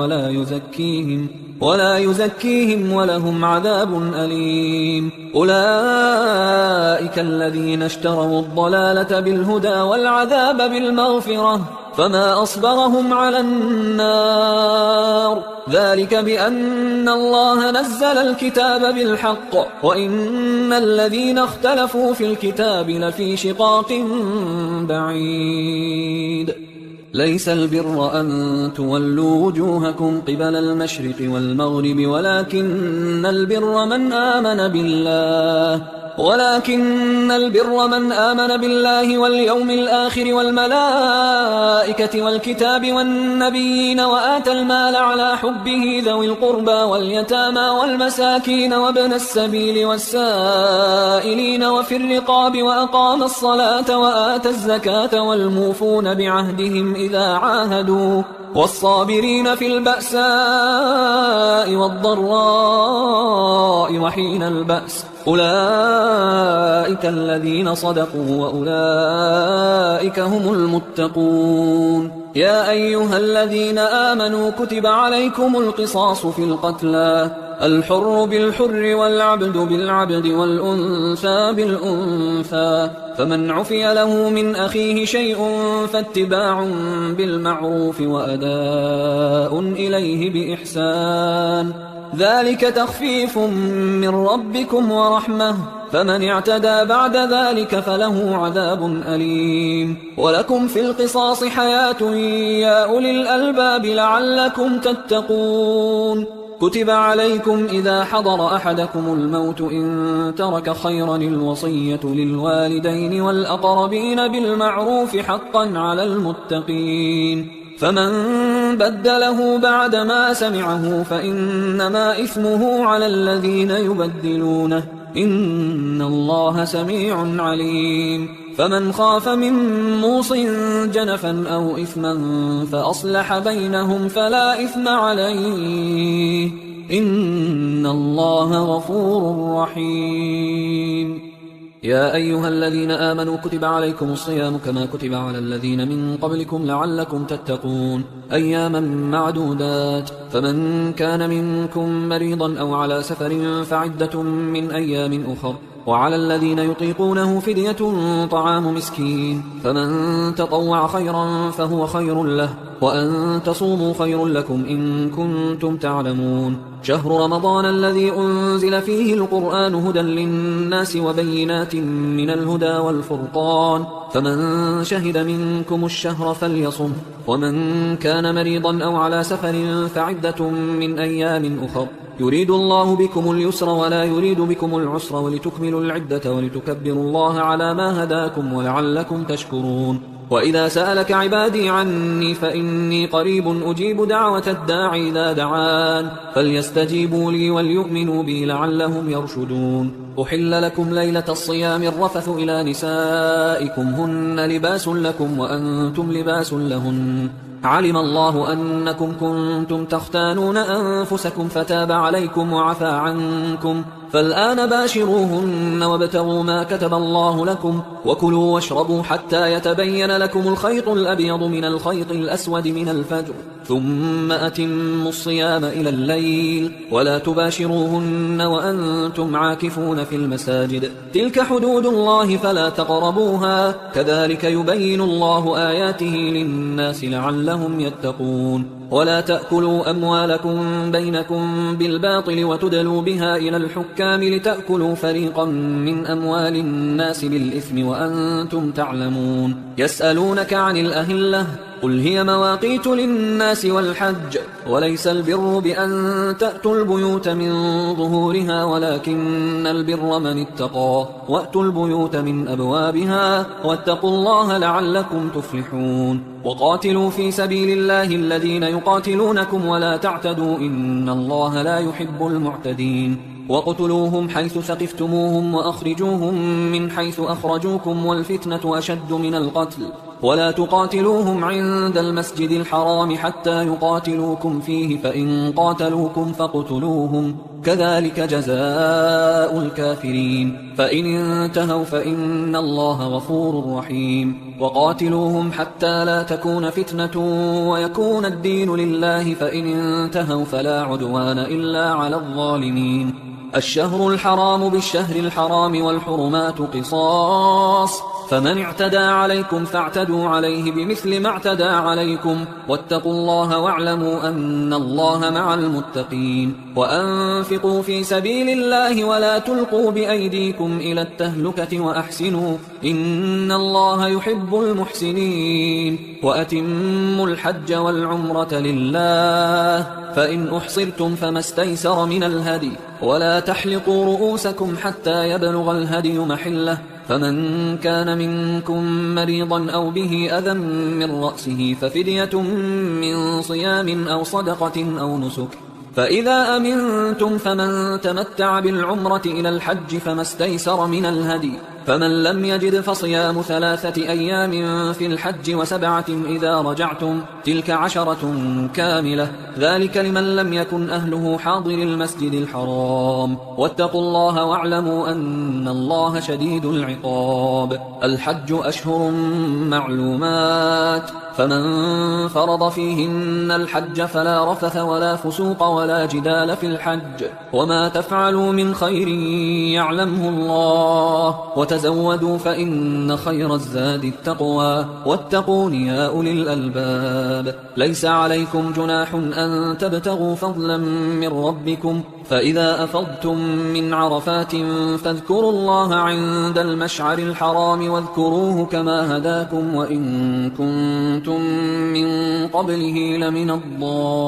ولا يزكيهم ولهم عذاب أليم أولئك الذين اشتروا الضلالة بالهدى والعذاب بالمغفرة فما أصبرهم على النار ذلك بأن الله نزل الكتاب بالحق وإن الذين اختلفوا في الكتاب لفي شقاق بعيد ليس البر أن تولوا وجوهكم قبل المشرق والمغرب ولكن البر من آمن بالله واليوم الآخر والملائكة والكتاب والنبيين وآتى المال على حبه ذوي القربى واليتامى والمساكين وابن السبيل والسائلين وفي الرقاب وأقام الصلاة وآتى الزكاة والموفون بعهدهم إذا عاهدوا والصابرين في البأساء والضراء وحين البأس أولئك الذين صدقوا وأولئك هم المتقون يا أيها الذين آمنوا كتب عليكم القصاص في القتلى الحر بالحر والعبد بالعبد والأنثى بالأنثى فمن عفي له من أخيه شيء فاتباع بالمعروف وأداء إليه بإحسان ذلك تخفيف من ربكم ورحمة فمن اعتدى بعد ذلك فله عذاب أليم ولكم في القصاص حياة يا أولي الألباب لعلكم تتقون كتب عليكم إذا حضر أحدكم الموت إن ترك خيرا الوصية للوالدين والأقربين بالمعروف حقا على المتقين فمن بدله بعدما سمعه فإنما إثمه على الذين يبدلونه إن الله سميع عليم فمن خاف من موص جنفا أو إثما فأصلح بينهم فلا إثم عليه إن الله غفور رحيم يا أيها الذين آمنوا كتب عليكم الصيام كما كتب على الذين من قبلكم لعلكم تتقون أياما معدودات فمن كان منكم مريضا أو على سفر فعدة من أيام أخر وعلى الذين يطيقونه فدية طعام مسكين فمن تطوع خيرا فهو خير له وأن تصوموا خير لكم إن كنتم تعلمون شهر رمضان الذي أنزل فيه القرآن هدى للناس وبينات من الهدى والفرقان فمن شهد منكم الشهر فليصم ومن كان مريضا أو على سفر فعدة من أيام أخر يريد الله بكم اليسر ولا يريد بكم العسر ولتكملوا العدة ولتكبروا الله على ما هداكم ولعلكم تشكرون وإذا سألك عبادي عني فإني قريب أجيب دعوة الداعي إذا دعان فليستجيبوا لي وليؤمنوا بي لعلهم يرشدون أحل لكم ليلة الصيام الرفث إلى نسائكم هن لباس لكم وأنتم لباس لهن علم الله أنكم كنتم تختانون أنفسكم فتاب عليكم وعفى عنكم فالآن باشروهن وابتغوا ما كتب الله لكم وكلوا واشربوا حتى يتبين لكم الخيط الأبيض من الخيط الأسود من الفجر ثم أتموا الصيام إلى الليل ولا تباشروهن وأنتم عاكفون في المساجد تلك حدود الله فلا تقربوها كذلك يبين الله آياته للناس لعلهم يتقون ولا تأكلوا أموالكم بينكم بالباطل وتدلوا بها إلى الحكام لتأكلوا فريقا من أموال الناس بالإثم وأنتم تعلمون يسألونك عن الأهلة قل هي مواقيت للناس والحج وليس البر بأن تأتوا البيوت من ظهورها ولكن البر من اتقى وأتوا البيوت من أبوابها واتقوا الله لعلكم تفلحون وقاتلوا في سبيل الله الذين يقاتلونكم ولا تعتدوا إن الله لا يحب المعتدين وقتلوهم حيث ثقفتموهم وأخرجوهم من حيث أخرجوكم والفتنة أشد من القتل ولا تقاتلوهم عند المسجد الحرام حتى يقاتلوكم فيه فإن قاتلوكم فاقتلوهم كذلك جزاء الكافرين فإن انتهوا فإن الله غفور رحيم وقاتلوهم حتى لا تكون فتنة ويكون الدين لله فإن انتهوا فلا عدوان إلا على الظالمين الشهر الحرام بالشهر الحرام والحرمات قصاص فمن اعتدى عليكم فاعتدوا عليه بمثل ما اعتدى عليكم واتقوا الله واعلموا أن الله مع المتقين وأنفقوا في سبيل الله ولا تلقوا بأيديكم إلى التهلكة وأحسنوا إن الله يحب المحسنين وأتموا الحج والعمرة لله فإن أحصرتم فما استيسر من الهدي ولا تحلقوا رؤوسكم حتى يبلغ الهدي محله فمن كان منكم مريضا أو به أذى من رأسه ففدية من صيام أو صدقة أو نسك فإذا أمنتم فمن تمتع بالعمرة إلى الحج فما استيسر من الهدي فمن لم يجد فصيام 3 أيام في الحج و7 إذا رجعتم تلك 10 كاملة ذلك لمن لم يكن أهله حاضر المسجد الحرام واتقوا الله واعلموا أن الله شديد العقاب الحج أشهر معلومات فمن فرض فيهن الحج فلا رفث ولا فسوق ولا جدال في الحج وما تفعلوا من خير يعلمه الله وتزودوا فإن خير الزاد التقوى واتقون يا أولي الألباب ليس عليكم جناح أن تبتغوا فضلا من ربكم فإذا أفضتم من عرفات فاذكروا الله عند المشعر الحرام واذكروه كما هداكم وإن كنتم من قبله لمن الضالين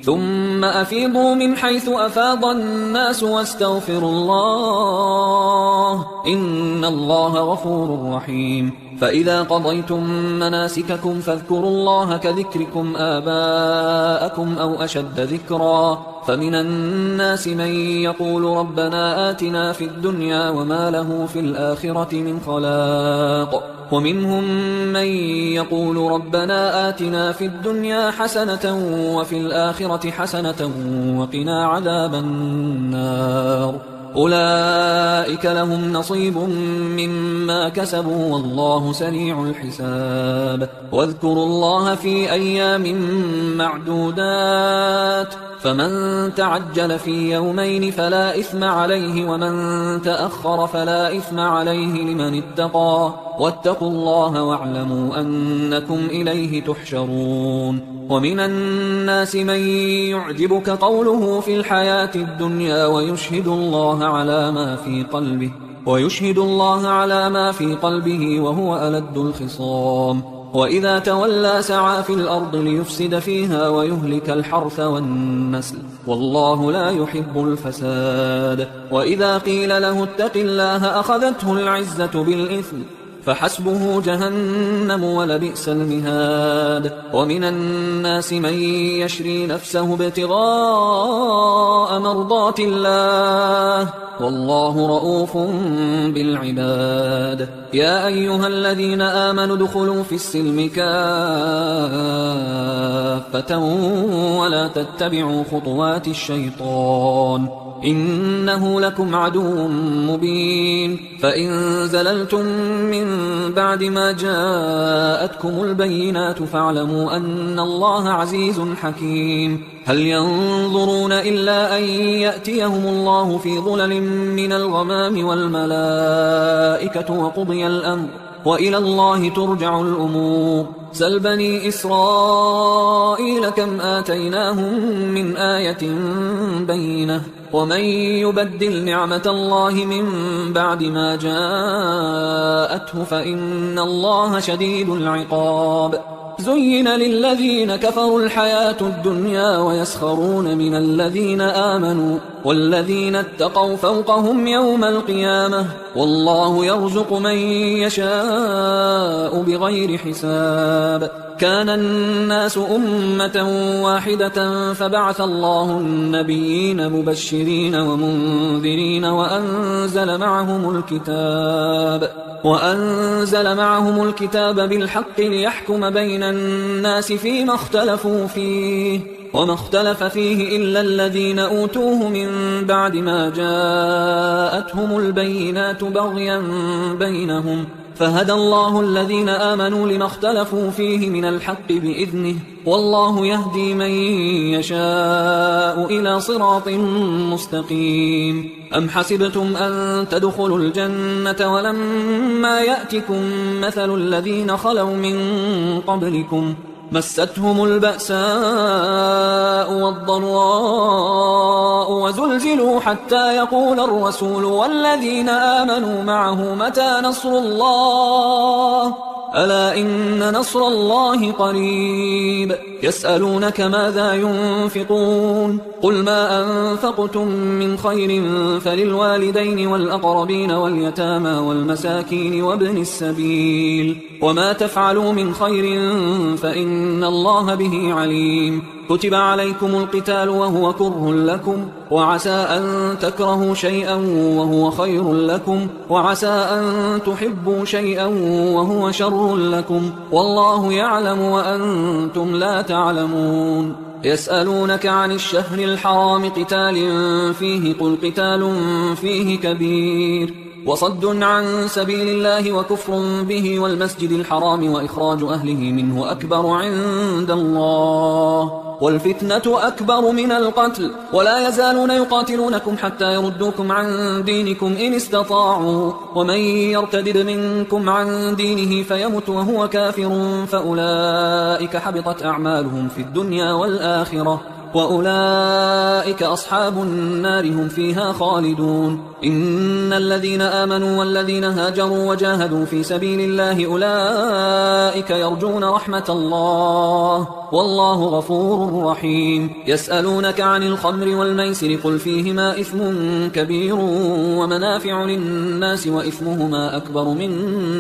ثم أفيضوا من حيث أفاض الناس واستغفروا الله إن الله غفور رحيم فإذا قضيتم مناسككم فاذكروا الله كذكركم آباءكم أو أشد ذكرا فمن الناس من يقول ربنا آتنا في الدنيا وما له في الآخرة من خلاق ومنهم من يقول ربنا آتنا في الدنيا حسنة وفي الآخرة حسنة وقنا عذاب النار أولئك لهم نصيب مما كسبوا والله سريع الحساب واذكروا الله في أيام معدودات فمن تعجل في يومين فلا إثم عليه ومن تأخر فلا إثم عليه لمن اتقى واتقوا الله واعلموا أنكم إليه تحشرون ومن الناس من يعجبك قوله في الحياة الدنيا ويشهد الله على ما في قلبه وهو ألد الخصام وإذا تولى سعى في الأرض ليفسد فيها ويهلك الحرث والنسل والله لا يحب الفساد وإذا قيل له اتق الله أخذته العزة بالإثم فحسبه جهنم ولبئس المهاد. ومن الناس من يشري نفسه ابتغاء مرضات الله والله رؤوف بالعباد. يا أيها الذين آمنوا ادخلوا في السلم كافة ولا تتبعوا خطوات الشيطان إنه لكم عدو مبين. فإن زللتم من بعد ما جاءتكم البينات فاعلموا أن الله عزيز حكيم. هل ينظرون إلا أن يأتيهم الله في ظلل من الغمام والملائكة وقضي الأمر وإلى الله ترجع الأمور. سل بني إسرائيل كم آتيناهم من آية بينة ومن يبدل نعمة الله من بعد ما جاءته فإن الله شديد العقاب. زين للذين كفروا الحياة الدنيا ويسخرون من الذين آمنوا والذين اتقوا فوقهم يوم القيامة والله يرزق من يشاء بغير حساب. كان الناس أمة واحدة فبعث الله النبيين مبشرين ومنذرين وأنزل معهم الكتاب بالحق ليحكم بين الناس فيما اختلفوا فيه وما اختلف فيه إلا الذين أوتوه من بعد ما جاءتهم البينات بغيا بينهم فهدى الله الذين آمنوا لما اختلفوا فيه من الحق بإذنه والله يهدي من يشاء إلى صراط مستقيم. أم حسبتم أن تدخلوا الجنة ولما يأتكم مثل الذين خلوا من قبلكم مستهم البأساء والضراء وزلزلوا حتى يقول الرسول والذين آمنوا معه متى نصر الله ألا إن نصر الله قريب. يسألونك ماذا ينفقون قل ما أنفقتم من خير فللوالدين والأقربين واليتامى والمساكين وابن السبيل وما تفعلوا من خير فإن الله به عليم. كتب عليكم القتال وهو كره لكم وعسى أن تكرهوا شيئا وهو خير لكم وعسى أن تحبوا شيئا وهو شر لكم والله يعلم وأنتم لا تعلمون. يسألونك عن الشهر الحرام قتال فيه قل قتال فيه كبير وصد عن سبيل الله وكفر به والمسجد الحرام وإخراج أهله منه أكبر عند الله والفتنة أكبر من القتل ولا يزالون يقاتلونكم حتى يردوكم عن دينكم إن استطاعوا ومن يرتدد منكم عن دينه فيمت وهو كافر فأولئك حبطت أعمالهم في الدنيا والآخرة وأولئك أصحاب النار هم فيها خالدون. إن الذين آمنوا والذين هاجروا وجاهدوا في سبيل الله أولئك يرجون رحمة الله والله غفور رحيم. يسألونك عن الخمر والميسر قل فيهما إثم كبير ومنافع للناس وإثمهما أكبر من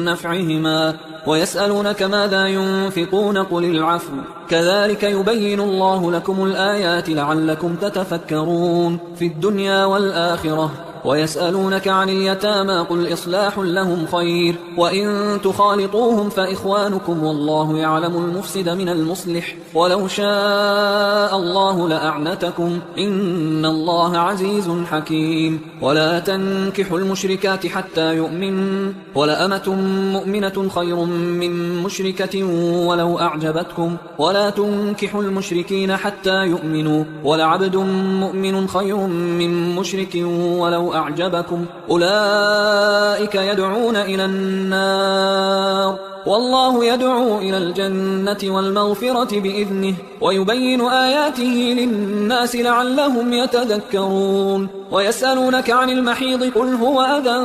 نفعهما ويسألونك ماذا ينفقون قل العفو كذلك يبين الله لكم الآيات لعلكم تتفكرون في الدنيا والآخرة. ويسألونك عن اليتامى قل إصلاح لهم خير وإن تخالطوهم فإخوانكم والله يعلم المفسد من المصلح ولو شاء الله لأعنتكم إن الله عزيز حكيم. ولا تنكحوا المشركات حتى يؤمن ولأمة مؤمنة خير من مشركة ولو أعجبتكم ولا تنكحوا المشركين حتى يؤمنوا ولعبد مؤمن خير من مشرك ولو أعجبكم أولئك يدعون إلى النار والله يدعو إلى الجنة والمغفرة بإذنه ويبين آياته للناس لعلهم يتذكرون. ويسألونك عن المحيض قل هو أذى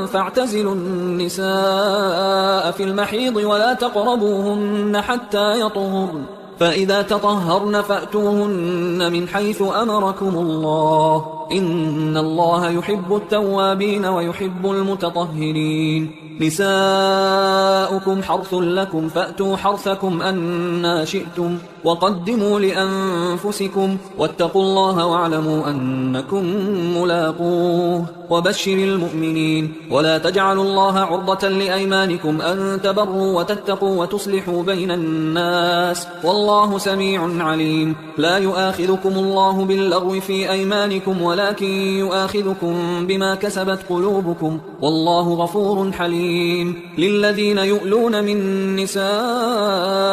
فاعتزلوا النساء في المحيض ولا تقربوهن حتى يطهرن فإذا تطهرن فأتوهن من حيث أمركم الله إن الله يحب التوابين ويحب المتطهرين نساؤكم حرث لكم فأتوا حرثكم أنى شئتم وقدموا لأنفسكم واتقوا الله واعلموا أنكم ملاقوه وبشر المؤمنين ولا تجعلوا الله عرضة لأيمانكم أن تبروا وتتقوا وتصلحوا بين الناس والله سميع عليم لا يؤاخذكم الله باللغو في أيمانكم ولكن يؤاخذكم بما كسبت قلوبكم والله غفور حليم للذين يؤلون من نسائهم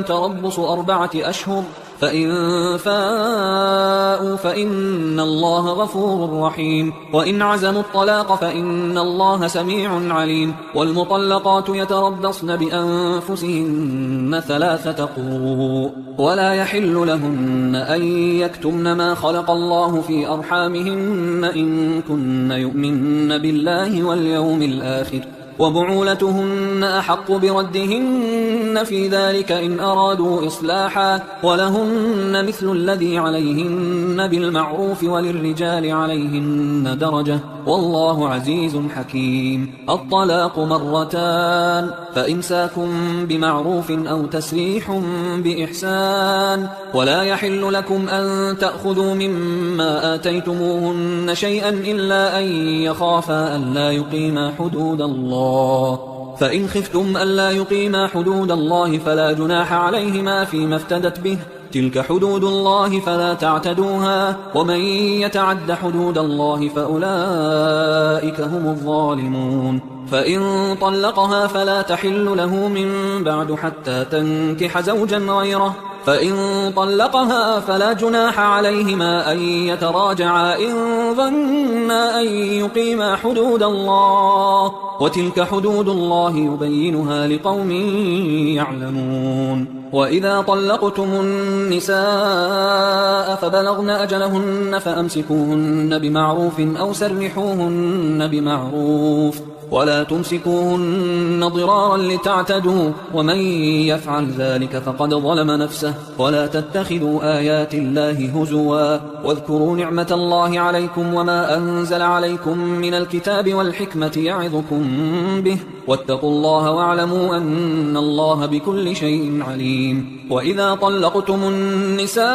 تربص 4 أشهر فإن فاءوا فإن الله غفور رحيم وإن عزموا الطلاق فإن الله سميع عليم والمطلقات يتربصن بأنفسهن 3 قروء ولا يحل لهن أن يكتمن ما خلق الله في أرحامهن إن كن يؤمن بالله واليوم الآخر وبعولتهن أحق بردهن في ذلك إن أرادوا إصلاحا ولهن مثل الذي عليهن بالمعروف وللرجال عليهن درجة والله عزيز حكيم الطلاق 2 مرتان فإمساكم بمعروف أو تسريح بإحسان ولا يحل لكم أن تأخذوا مما آتيتموهن شيئا إلا أن يخافا ألا يقيما حدود الله فإن خفتم ألا يقيما حدود الله فلا جناح عليهما فيما افتدت به تلك حدود الله فلا تعتدوها ومن يتعد حدود الله فأولئك هم الظالمون فإن طلقها فلا تحل له من بعد حتى تنكح زوجا غيره فإن طلقها فلا جناح عليهما أن يتراجعا إن ظنا أن يقيما حدود الله وتلك حدود الله يبينها لقوم يعلمون وإذا طلقتم النساء فبلغن أجلهن فأمسكوهن بمعروف أو سرحوهن بمعروف ولا تمسكوهن ضرارا لتعتدوا ومن يفعل ذلك فقد ظلم نفسه ولا تتخذوا آيات الله هزوا واذكروا نعمة الله عليكم وما أنزل عليكم من الكتاب والحكمة يعظكم به واتقوا الله واعلموا أن الله بكل شيء عليم وإذا طلقتم النساء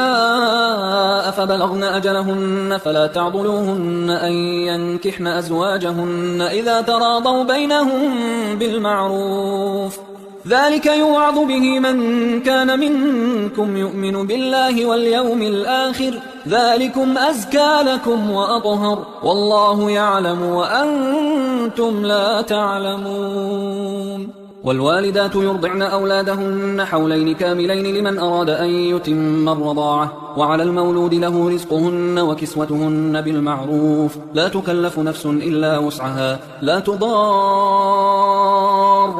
فبلغن أجلهن فلا تعضلوهن أن ينكحن أزواجهن إذا تراضوا بينهم بالمعروف ذلك يوعظ به من كان منكم يؤمن بالله واليوم الآخر ذلكم أزكى لكم وأطهر والله يعلم وأنتم لا تعلمون والوالدات يرضعن أولادهن حولين كاملين لمن أراد أن يتم الرضاعة وعلى المولود له رزقهن وكسوتهن بالمعروف لا تكلف نفس إلا وسعها لا تضار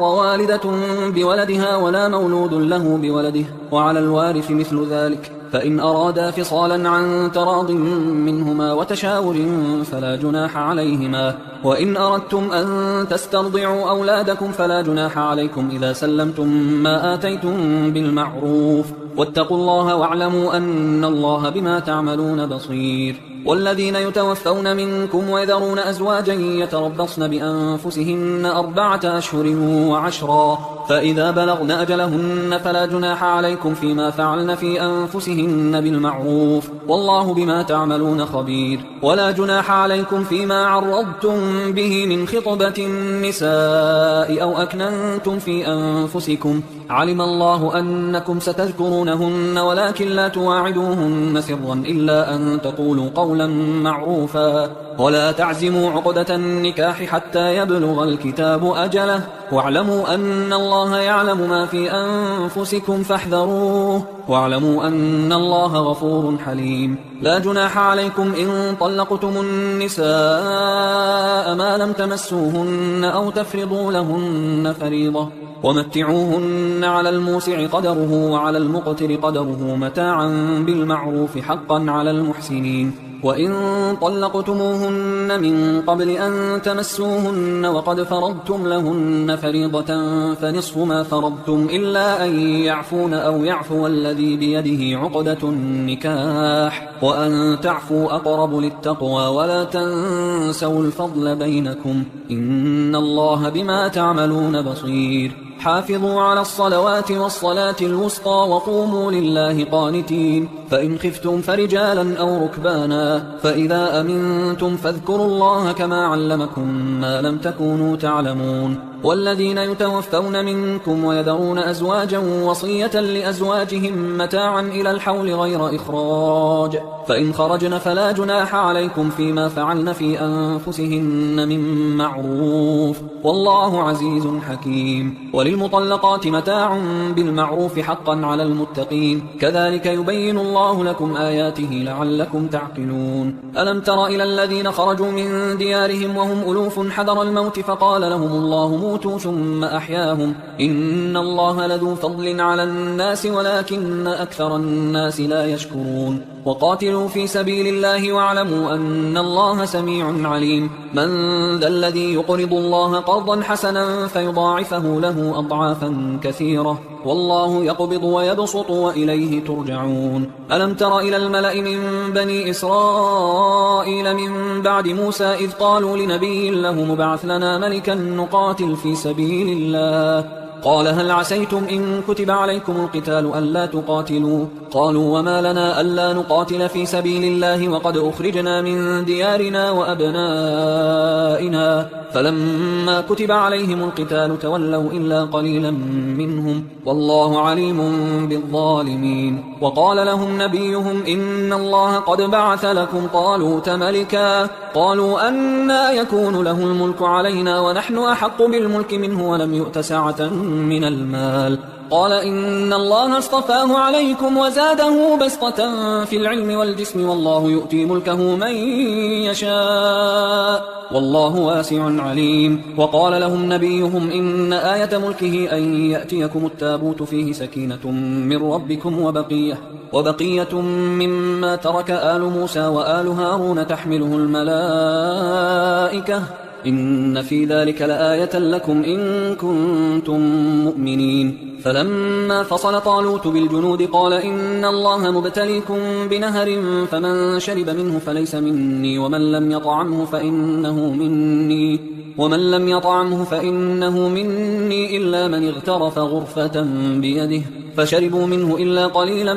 والدة بولدها ولا مولود له بولده وعلى الوارث مثل ذلك فإن أرادا فصالا عن تراض منهما وتشاور فلا جناح عليهما وإن أردتم أن تسترضعوا أولادكم فلا جناح عليكم إذا سلمتم ما آتيتم بالمعروف واتقوا الله واعلموا أن الله بما تعملون بصير والذين يتوفون منكم ويذرون أزواجا يتربصن بأنفسهن 4 أشهر و10 فإذا بلغن أجلهن فلا جناح عليكم فيما فعلن في أنفسهن بالمعروف والله بما تعملون خبير ولا جناح عليكم فيما عرضتم به من خطبة النساء أو أكننتم في أنفسكم علم الله أنكم ستذكرونهن ولكن لا تواعدوهن سرا إلا أن تقولوا قولا معروفا ولا تعزموا عقدة النكاح حتى يبلغ الكتاب أجله واعلموا أن الله يعلم ما في أنفسكم فاحذروه واعلموا أن الله غفور حليم لا جناح عليكم إن طلقتم النساء ما لم تمسوهن أو تفرضوا لهن فريضة ومتعوهن على الموسع قدره وعلى المقتر قدره متاعا بالمعروف حقا على المحسنين وإن طلقتموهن من قبل أن تمسوهن وقد فرضتم لهن فريضة فنصف ما فرضتم إلا أن يعفون أو يعفو الذي بيده عقدة النكاح وأن تعفوا أقرب للتقوى ولا تنسوا الفضل بينكم إن الله بما تعملون بصير حافظوا على الصلوات والصلاة الوسطى وقوموا لله قانتين فإن خفتم فرجالا أو ركبانا فإذا أمنتم فاذكروا الله كما علمكم ما لم تكونوا تعلمون والذين يتوفون منكم ويذرون أزواجا وصية لأزواجهم متاعا إلى الحول غير إخراج فإن خرجن فلا جناح عليكم فيما فعلن في أنفسهن من معروف والله عزيز حكيم وللمطلقات متاع بالمعروف حقا على المتقين كذلك يبين الله لكم آياته لعلكم تعقلون ألم تر إلى الذين خرجوا من ديارهم وهم ألوف حذر الموت فقال لهم الله موتوا ثم أحياهم إن الله لذو فضل على الناس ولكن أكثر الناس لا يشكرون وقاتلوا في سبيل الله واعلموا أن الله سميع عليم من ذا الذي يقرض الله قرضا حسنا فيضاعفه له أضعافا كثيرة والله يقبض ويبسط وإليه ترجعون ألم تر إلى الملأ من بني إسرائيل من بعد موسى إذ قالوا لنبي له مبعث لنا ملكا نقاتل في سبيل الله قال هل عسيتم إن كتب عليكم القتال ألا تقاتلوا قالوا وما لنا ألا نقاتل في سبيل الله وقد أخرجنا من ديارنا وأبنائنا فلما كتب عليهم القتال تولوا إلا قليلا منهم والله عليم بالظالمين وقال لهم نبيهم إن الله قد بعث لكم طالوت ملكا قالوا أنى يكون له الملك علينا ونحن أحق بالملك منه ولم يؤت سعة من المال قال إن الله اصطفاه عليكم وزاده بسطة في العلم والجسم والله يؤتي ملكه من يشاء والله واسع عليم وقال لهم نبيهم إن آية ملكه أن يأتيكم التابوت فيه سكينة من ربكم وبقية مما ترك آل موسى وآل هارون تحمله الملائكة إن في ذلك لآية لكم إن كنتم مؤمنين فلما فصل طالوت بالجنود قال إن الله مبتليكم بنهر فمن شرب منه فليس مني ومن لم يطعمه فإنه مني إلا من اغترف غرفة بيده فشربوا منه إلا قليلا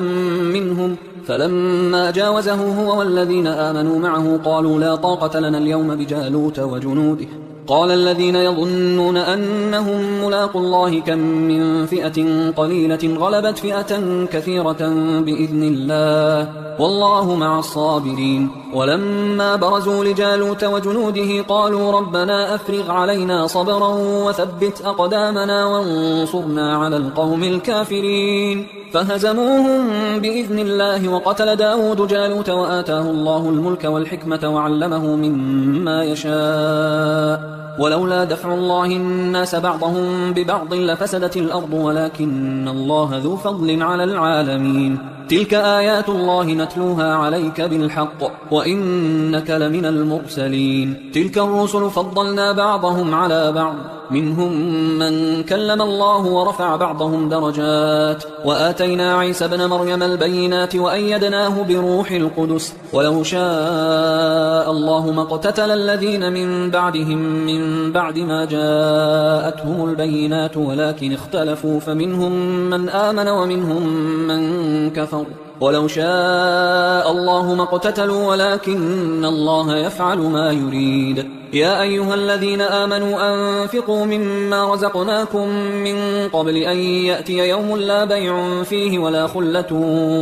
منهم فلما جاوزه هو والذين آمنوا معه قالوا لا طاقة لنا اليوم بجالوت وجنوده قال الذين يظنون أنهم ملاقوا الله كم من فئة قليلة غلبت فئة كثيرة بإذن الله والله مع الصابرين ولما برزوا لجالوت وجنوده قالوا ربنا أفرغ علينا صبرا وثبت أقدامنا وانصرنا على القوم الكافرين فهزموهم بإذن الله وقتل داود جالوت وآتاه الله الملك والحكمة وعلمه مما يشاء ولولا دفع الله الناس بعضهم ببعض لفسدت الأرض ولكن الله ذو فضل على العالمين تلك آيات الله نتلوها عليك بالحق وإنك لمن المرسلين تلك الرسل فضلنا بعضهم على بعض منهم من كلم الله ورفع بعضهم درجات وآتينا عيسى ابن مريم البينات وأيدناه بروح القدس ولو شاء الله ما اقتتل الذين من بعدهم من بعد ما جاءتهم البينات ولكن اختلفوا فمنهم من آمن ومنهم من كفر ولو شاء الله ما اقتتلوا ولكن الله يفعل ما يريد يا أيها الذين آمنوا أنفقوا مما رزقناكم من قبل أن يأتي يوم لا بيع فيه ولا خلة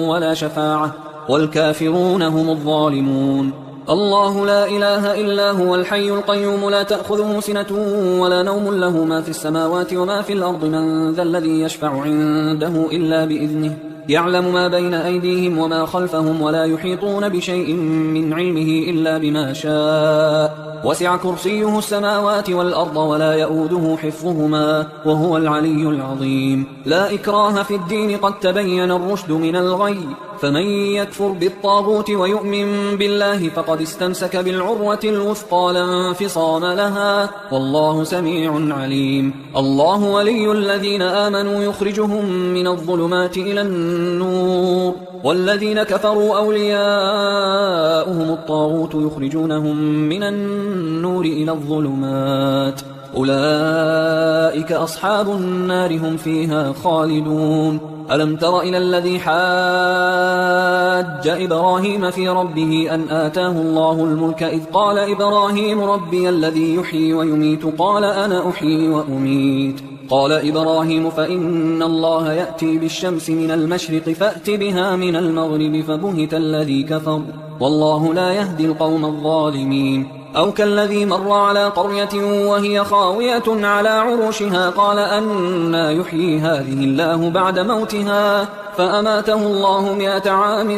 ولا شفاعة والكافرون هم الظالمون الله لا إله إلا هو الحي القيوم لا تأخذه سنة ولا نوم له ما في السماوات وما في الأرض من ذا الذي يشفع عنده إلا بإذنه يعلم ما بين أيديهم وما خلفهم ولا يحيطون بشيء من علمه إلا بما شاء وسع كرسيه السماوات والأرض ولا يؤوده حفظهما وهو العلي العظيم لا إكراه في الدين قد تبين الرشد من الغي فمن يكفر بالطاغوت ويؤمن بالله فقد استمسك بالعروة الوثقى لا انفصام لها، والله سميع عليم. الله ولي الذين آمنوا يخرجهم من الظلمات إلى النور، والذين كفروا أولياؤهم الطاغوت يخرجونهم من النور إلى الظلمات، أولئك أصحاب النار هم فيها خالدون. ألم تر إلى الذي حاج إبراهيم في ربه أن آتاه الله الملك إذ قال إبراهيم ربي الذي يحيي ويميت قال أنا أحيي وأميت. قال إبراهيم فإن الله يأتي بالشمس من المشرق فأت بها من المغرب فبهت الذي كفر والله لا يهدي القوم الظالمين. أو كالذي مر على قرية وهي خاوية على عروشها قال أنى يحيي هذه الله بعد موتها فأماته الله 100 عام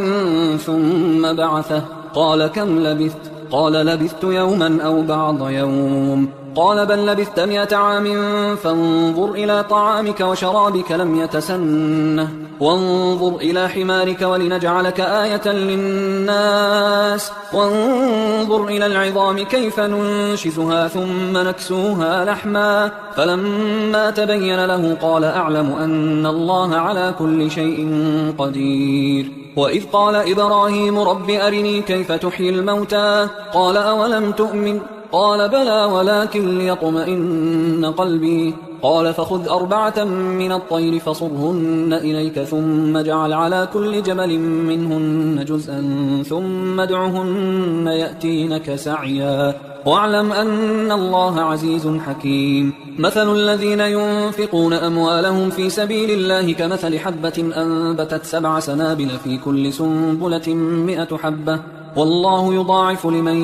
ثم بعثه قال كم لبثت؟ قال لبثت يوما أو بعض يوم. قال بل لبثت 100 عام فانظر إلى طعامك وشرابك لم يتسنه وانظر إلى حمارك ولنجعلك آية للناس وانظر إلى العظام كيف ننشزها ثم نكسوها لحما فلما تبين له قال أعلم أن الله على كل شيء قدير. وإذ قال إبراهيم رب أرني كيف تحيي الموتى قال أولم تؤمن قال بلى ولكن ليطمئن قلبي قال فخذ 4 من الطير فصرهن إليك ثم اجعل على كل جبل منهن جزءا ثم ادعهن يأتينك سعيا واعلم أن الله عزيز حكيم. مثل الذين ينفقون أموالهم في سبيل الله كمثل حبة أنبتت 7 سنابل في كل سنبلة 100 حبة والله يضاعف لمن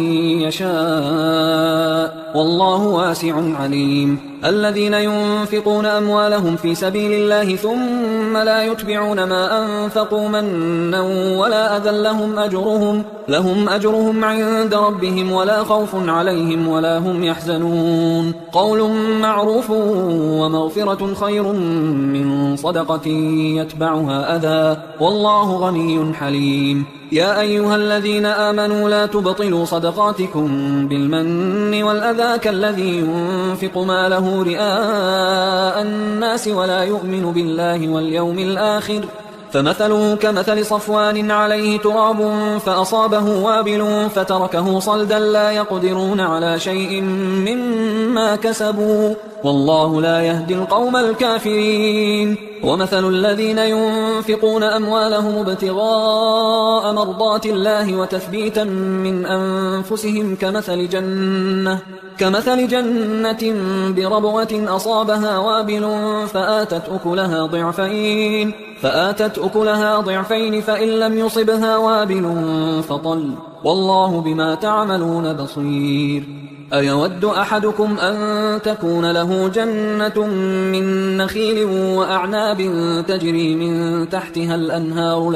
يشاء والله واسع عليم. الذين ينفقون أموالهم في سبيل الله ثم لا يتبعون ما أنفقوا منا ولا أذى لهم أجرهم عند ربهم ولا خوف عليهم ولا هم يحزنون. قول معروف ومغفرة خير من صدقة يتبعها أذى والله غني حليم. يا أيها الذين آمنوا لا تبطلوا صدقاتكم بالمن والأذى كالذي ينفق ماله رئاء الناس ولا يؤمن بالله واليوم الآخر فمثله كمثل صفوان عليه تراب فأصابه وابل فتركه صلدا لا يقدرون على شيء مما كسبوا والله لا يهدي القوم الكافرين. ومثل الذين ينفقون أموالهم ابتغاء مرضات الله وتثبيتا من أنفسهم كمثل جنة بربوة أصابها وابل فآتت أكلها ضعفين فإن لم يصبها وابل فطل والله بما تعملون بصير. أيود أحدكم أن تكون له جنة من نخيل وأعناب تجري من تحتها الأنهار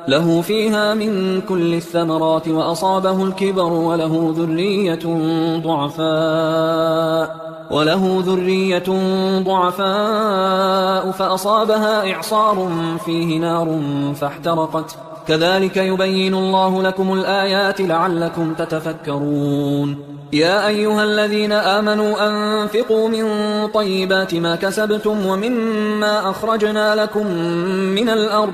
له فيها من كل الثمرات وأصابه الكبر وله ذرية ضعفاء فأصابها إعصار فيه نار فاحترقت كذلك يبين الله لكم الآيات لعلكم تتفكرون. يا أيها الذين آمنوا أنفقوا من طيبات ما كسبتم ومما أخرجنا لكم من الأرض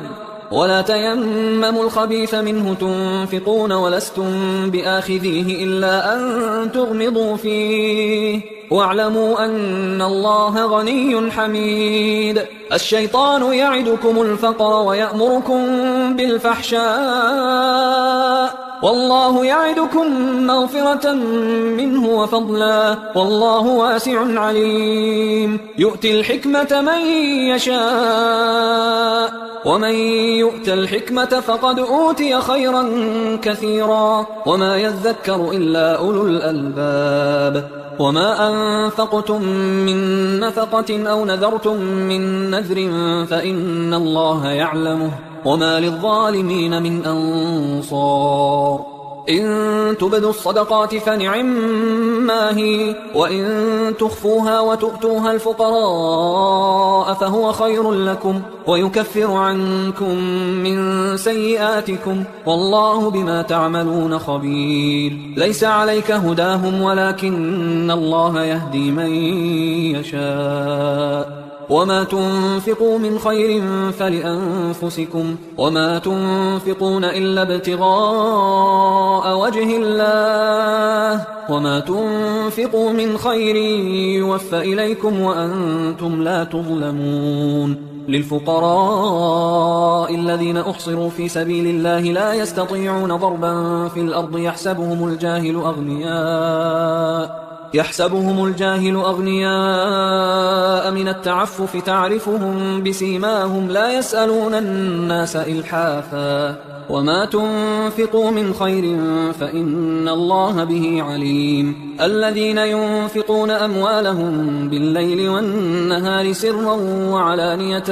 ولا تيمموا الخبيث منه تنفقون ولستم بآخذيه إلا أن تغمضوا فيه واعلموا أن الله غني حميد. الشيطان يعدكم الفقر ويأمركم بالفحشاء والله يعدكم مغفرة منه وفضلا والله واسع عليم. يؤتي الحكمة من يشاء ومن يؤت الحكمة فقد أوتي خيرا كثيرا وما يذكر إلا أولو الألباب. وما أنفقتم من نفقة أو نذرتم من نذر فإن الله يعلمه وما للظالمين من أنصار. إن تبدوا الصدقات فنعما هي، وإن تخفوها وتؤتوها الفقراء فهو خير لكم ويكفر عنكم من سيئاتكم والله بما تعملون خبير. ليس عليك هداهم ولكن الله يهدي من يشاء. وما تنفقوا من خير فلأنفسكم وما تنفقون إلا ابتغاء وجه الله وما تنفقوا من خير يوفى إليكم وأنتم لا تظلمون. للفقراء الذين أحصروا في سبيل الله لا يستطيعون ضربا في الأرض يحسبهم الجاهل أغنياء من التعفف تعرفهم بسيماهم لا يسألون الناس إلحافا وما تنفقوا من خير فإن الله به عليم. الذين ينفقون أموالهم بالليل والنهار سرا وعلانية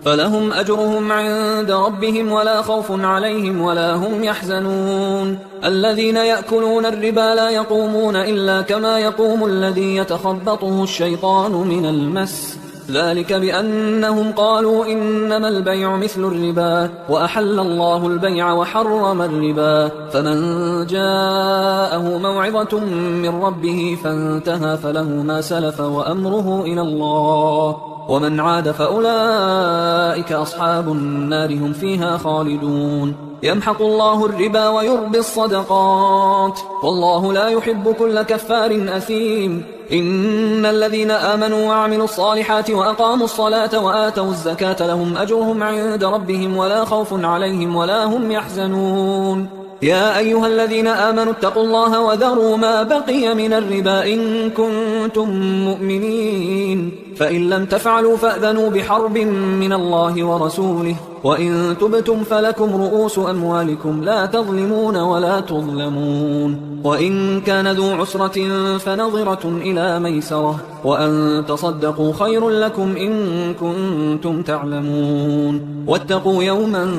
فلهم أجرهم عند ربهم ولا خوف عليهم ولا هم يحزنون. الذين يأكلون الربا لا يقومون إلا كما يقوم الذي يتخبطه الشيطان من المس ذلك بأنهم قالوا إنما البيع مثل الربا وأحل الله البيع وحرم الربا. فمن جاءه موعظة من ربه فانتهى فله ما سلف وأمره إلى الله ومن عاد فأولئك أصحاب النار هم فيها خالدون. يمحق الله الربا ويربي الصدقات والله لا يحب كل كفار أثيم. إن الذين آمنوا وعملوا الصالحات وأقاموا الصلاة وآتوا الزكاة لهم أجرهم عند ربهم ولا خوف عليهم ولا هم يحزنون. يا أيها الذين آمنوا اتقوا الله وذروا ما بقي من الربا إن كنتم مؤمنين فإن لم تفعلوا فأذنوا بحرب من الله ورسوله وإن تبتم فلكم رؤوس أموالكم لا تظلمون ولا تظلمون. وإن كان ذو عسرة فنظرة إلى ميسرة وأن تصدقوا خير لكم إن كنتم تعلمون. واتقوا يوما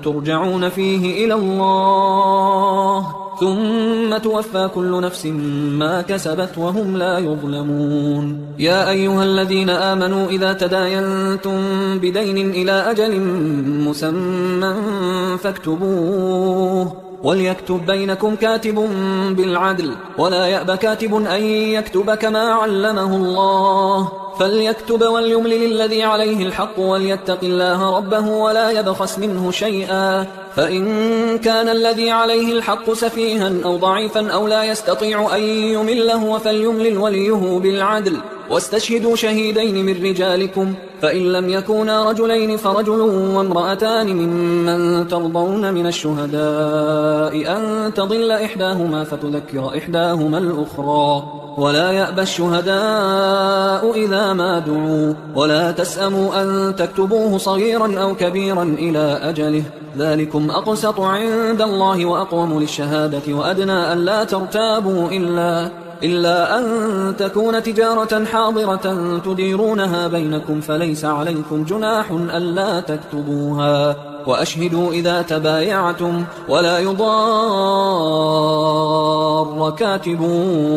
ترجعون فيه إلى الله ثم توفى كل نفس ما كسبت وهم لا يظلمون. يا أيها الذين آمنوا إذا تداينتم بدين إلى أجل مسمى فاكتبوه وليكتب بينكم كاتب بالعدل ولا يأب كاتب أن يكتب كما علمه الله فليكتب وليملل الذي عليه الحق وليتق الله ربه ولا يبخس منه شيئا فإن كان الذي عليه الحق سفيها أو ضعيفا أو لا يستطيع أن يمله فليملل وليه بالعدل واستشهدوا شهيدين من رجالكم فإن لم يكونا رجلين فرجل وامرأتان ممن ترضون من الشهداء أن تضل إحداهما فتذكر إحداهما الأخرى ولا يأبى الشهداء إذا ما دعوا ولا تسأموا أن تكتبوه صغيرا أو كبيرا إلى أجله ذلكم أقسط عند الله وأقوم للشهادة وأدنى أن لا ترتابوا إلا أن تكون تجارة حاضرة تديرونها بينكم فليس عليكم جناح ألا تكتبوها وأشهدوا إذا تبايعتم ولا يضار كاتب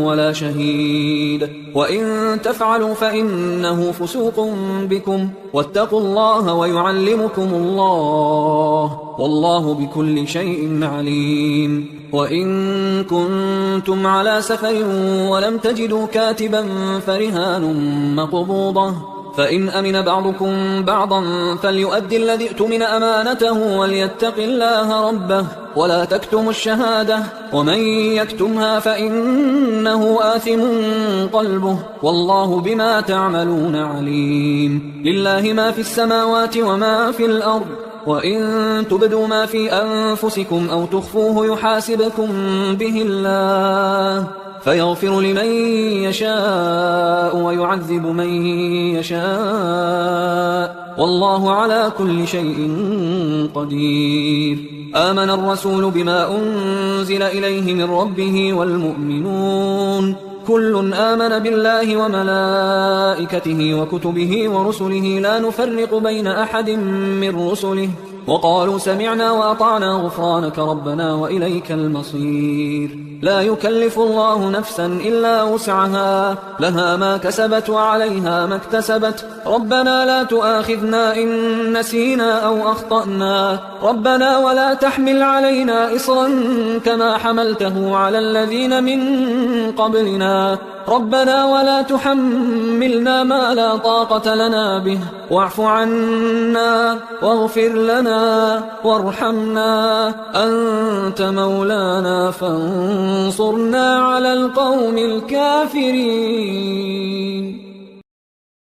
ولا شهيد وإن تفعلوا فإنه فسوق بكم واتقوا الله ويعلمكم الله والله بكل شيء عليم. وإن كنتم على سفر ولم تجدوا كاتبا فرهان مقبوضة فإن أمن بعضكم بعضا فليؤدي الذي ائتمن أمانته وليتق الله ربه ولا تكتموا الشهادة ومن يكتمها فإنه آثم قلبه والله بما تعملون عليم. لله ما في السماوات وما في الأرض وإن تبدوا ما في أنفسكم أو تخفوه يحاسبكم به الله فيغفر لمن يشاء ويعذب من يشاء والله على كل شيء قدير. آمن الرسول بما أنزل إليه من ربه والمؤمنون كل آمن بالله وملائكته وكتبه ورسله لا نفرق بين أحد من رسله وقالوا سمعنا وأطعنا غفرانك ربنا وإليك المصير. لا يكلف الله نفسا إلا وسعها، لها ما كسبت وعليها ما اكتسبت. ربنا لا تؤاخذنا إن نسينا أو أخطأنا، ربنا ولا تحمل علينا إصرا كما حملته على الذين من قبلنا، ربنا ولا تحملنا ما لا طاقة لنا به، واعف عنا واغفر لنا وارحمنا، أنت مولانا فانصرنا على القوم الكافرين.